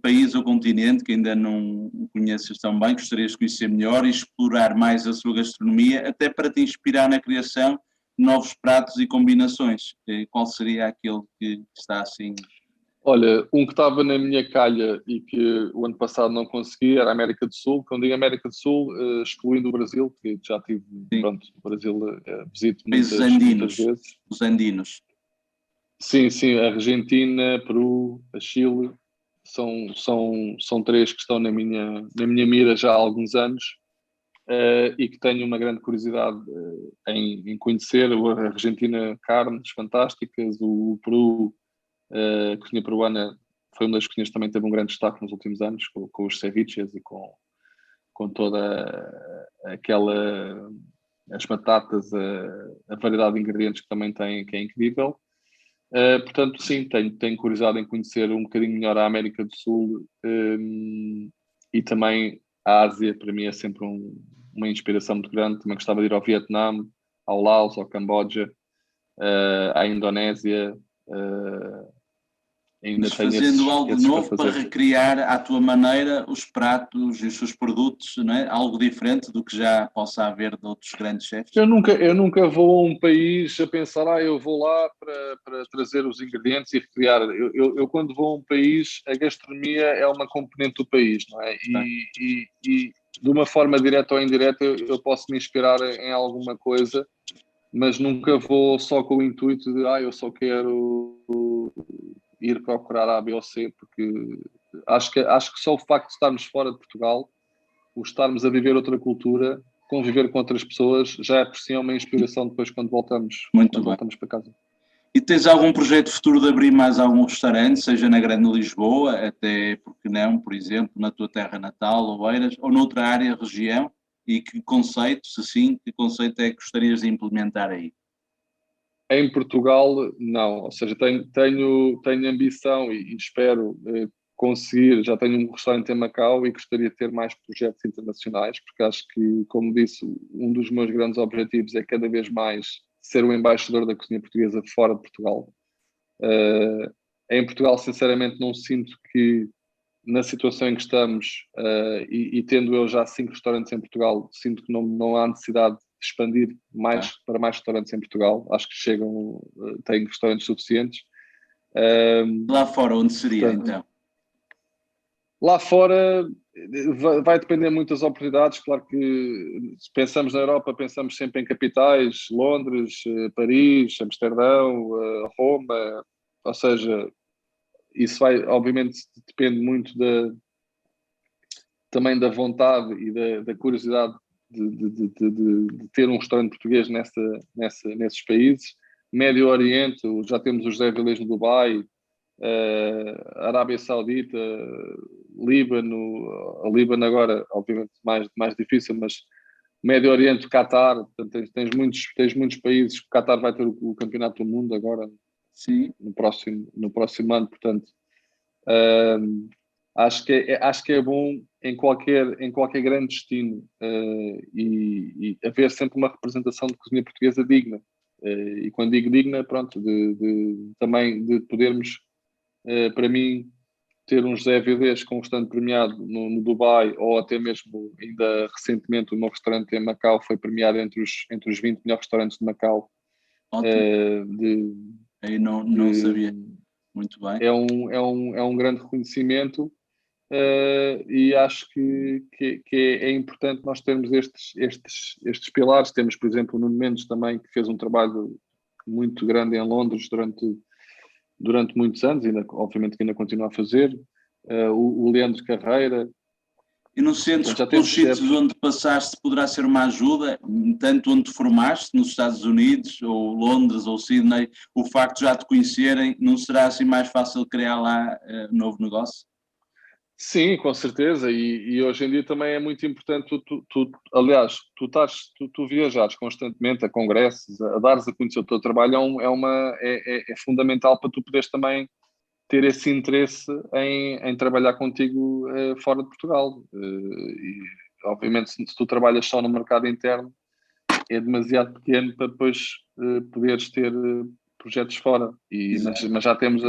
país ou continente que ainda não conheces tão bem, gostarias de conhecer melhor e explorar mais a sua gastronomia, até para te inspirar na criação novos pratos e combinações. Qual seria aquele que está assim? Olha, um que estava na minha calha e que o ano passado não consegui era a América do Sul. Quando digo América do Sul, excluindo o Brasil, que já tive, pronto, o Brasil visito Países muitas andinos, vezes. os andinos. Sim, sim, a Argentina, Peru, a Chile, são três que estão na minha mira já há alguns anos, e que tenho uma grande curiosidade em conhecer. A Argentina, carnes fantásticas, o Peru, a cozinha peruana foi uma das cozinhas que também teve um grande destaque nos últimos anos, com os ceviches e com toda aquela, as batatas, a variedade de ingredientes que também tem, que é incrível. Portanto, sim, tenho curiosidade em conhecer um bocadinho melhor a América do Sul, e também a Ásia. Para mim é sempre uma inspiração muito grande. Também gostava de ir ao Vietnã, ao Laos, ao Camboja, à Indonésia. Ainda Mas tenho fazendo algo esses para novo para fazer. recriar à tua maneira os pratos e os seus produtos, não é? Algo diferente do que já possa haver de outros grandes chefes. Eu nunca vou a um país a pensar, eu vou lá para trazer os ingredientes e recriar. Eu, quando vou a um país, a gastronomia é uma componente do país, não é? E de uma forma direta ou indireta, eu posso me inspirar em alguma coisa, mas nunca vou só com o intuito de, eu só quero ir procurar A, B ou C, porque acho que só o facto de estarmos fora de Portugal, o estarmos a viver outra cultura, conviver com outras pessoas, já é por si uma inspiração depois quando voltamos, Muito quando bem. voltamos para casa. E tens algum projeto futuro de abrir mais algum restaurante, seja na Grande Lisboa, até porque não, por exemplo, na tua terra natal, Oeiras, ou noutra área, região? E que conceito, se sim, que conceito é que gostarias de implementar aí? Em Portugal, não. Ou seja, tenho ambição e espero conseguir. Já tenho um restaurante em Macau e gostaria de ter mais projetos internacionais, porque acho que, como disse, um dos meus grandes objetivos é cada vez mais ser o embaixador da cozinha portuguesa fora de Portugal. Em Portugal, sinceramente, não sinto que, na situação em que estamos, e tendo eu já 5 restaurantes em Portugal, sinto que não há necessidade de expandir para mais restaurantes em Portugal. Acho que têm restaurantes suficientes. Lá fora, onde seria, Portanto, então? lá fora vai depender muito das oportunidades. Claro que, se pensamos na Europa, pensamos sempre em capitais: Londres, Paris, Amsterdão, Roma. Ou seja, isso obviamente, depende muito também da vontade e da curiosidade de ter um restaurante português nesses países. Médio Oriente, já temos os Zé Vilês no Dubai, Arábia Saudita, Líbano. A Líbano agora, obviamente, mais difícil, mas Médio Oriente, Qatar. Portanto, tens muitos países. O Qatar vai ter o Campeonato do Mundo agora, Sim. no próximo ano. Portanto, acho que é bom em qualquer grande destino, e haver sempre uma representação de cozinha portuguesa digna. E quando digo digna, pronto, também de podermos, para mim, ter um José Avilés com um restaurante premiado no Dubai, ou até mesmo, ainda recentemente, o meu restaurante em Macau foi premiado entre os 20 melhores restaurantes de Macau. Ótimo. Aí não sabia. Muito bem. É um grande reconhecimento. E acho que é importante nós termos estes pilares. Temos, por exemplo, o Nuno Mendes também, que fez um trabalho muito grande em Londres durante muitos anos, e obviamente que ainda continua a fazer. O Leandro Carreira. E não sentes Já que os temos sítios chefes. onde passaste poderá ser uma ajuda, tanto onde te formaste, nos Estados Unidos, ou Londres, ou Sydney, o facto de já te conhecerem, não será assim mais fácil criar lá um novo negócio? Sim, com certeza, e hoje em dia também é muito importante aliás, tu viajares constantemente a congressos, a dares a conhecer o teu trabalho, é fundamental para tu poderes também ter esse interesse em trabalhar contigo fora de Portugal. E, obviamente, se tu trabalhas só no mercado interno, é demasiado pequeno para depois poderes ter projetos fora. Mas já temos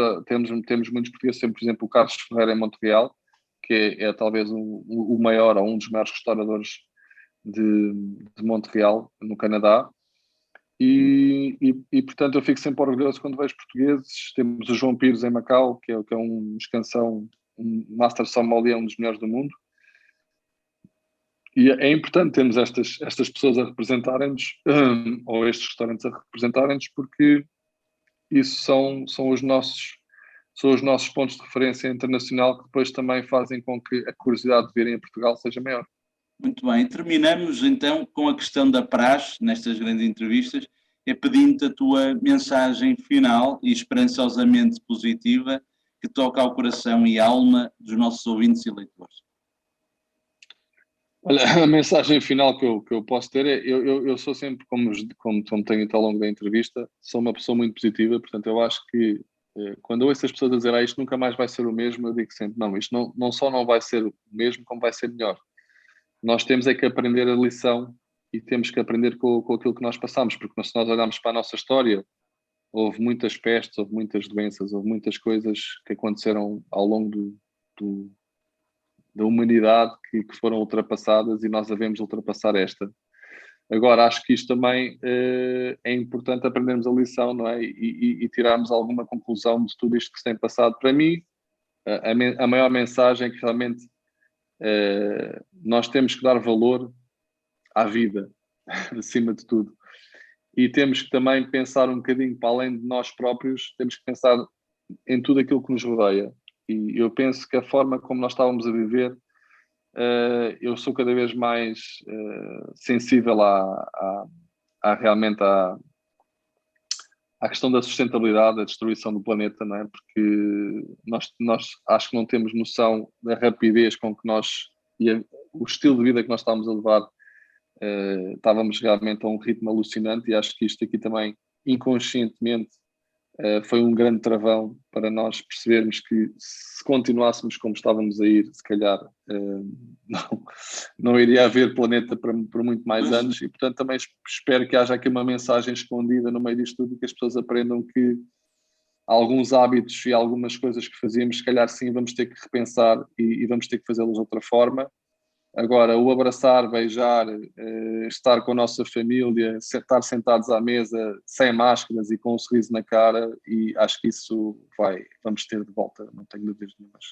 muitos portugueses, por exemplo, o Carlos Ferreira em Montreal, que é talvez o maior, ou um dos maiores restauradores de Montreal, no Canadá. Portanto, eu fico sempre orgulhoso quando vejo portugueses. Temos o João Pires em Macau, que é um escansão, um Master Sommelier, um dos melhores do mundo. E é importante termos estas pessoas a representarem-nos, ou estes restaurantes a representarem-nos, porque isso são os nossos pontos de referência internacional, que depois também fazem com que a curiosidade de virem a Portugal seja maior. Muito bem, terminamos então com a questão da praxe, nestas grandes entrevistas, é pedindo-te a tua mensagem final e esperançosamente positiva, que toca ao coração e alma dos nossos ouvintes e leitores. Olha, a mensagem final que eu posso ter é, eu sou sempre, como tenho dito ao longo da entrevista, sou uma pessoa muito positiva, portanto eu acho que quando eu ouço as pessoas a dizer isto nunca mais vai ser o mesmo, eu digo sempre, não, isto não só não vai ser o mesmo, como vai ser melhor. Nós temos é que aprender a lição e temos que aprender com aquilo que nós passamos, porque se nós olharmos para a nossa história, houve muitas pestes, houve muitas doenças, houve muitas coisas que aconteceram ao longo da humanidade que foram ultrapassadas e nós devemos ultrapassar esta. Agora, acho que isto também é importante aprendermos a lição, não é? E tirarmos alguma conclusão de tudo isto que se tem passado. Para mim, a maior mensagem é que realmente nós temos que dar valor à vida, acima de tudo. E temos que também pensar um bocadinho para além de nós próprios, temos que pensar em tudo aquilo que nos rodeia. E eu penso que a forma como nós estávamos a viver, eu sou cada vez mais sensível realmente à questão da sustentabilidade, da destruição do planeta, não é? Porque nós acho que não temos noção da rapidez com que o estilo de vida que nós estávamos a levar, estávamos realmente a um ritmo alucinante, e acho que isto aqui também, inconscientemente, foi um grande travão para nós percebermos que se continuássemos como estávamos a ir, se calhar não iria haver planeta por muito mais anos, e portanto também espero que haja aqui uma mensagem escondida no meio disto tudo, que as pessoas aprendam que alguns hábitos e algumas coisas que fazíamos, se calhar sim, vamos ter que repensar e vamos ter que fazê-los de outra forma. Agora, o abraçar, beijar, estar com a nossa família, estar sentados à mesa sem máscaras e com um sorriso na cara, e acho que isso vamos ter de volta, não tenho dúvidas nenhumas.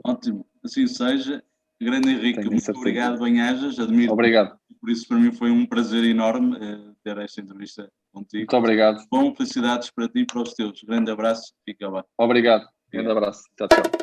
Ótimo, assim seja. Grande Henrique, muito obrigado, bem-ajas, admiro. Obrigado. Por isso, para mim foi um prazer enorme ter esta entrevista contigo. Muito obrigado. Bom, felicidades para ti e para os teus. Grande abraço, fica bem. Obrigado, grande abraço. Tchau, tchau.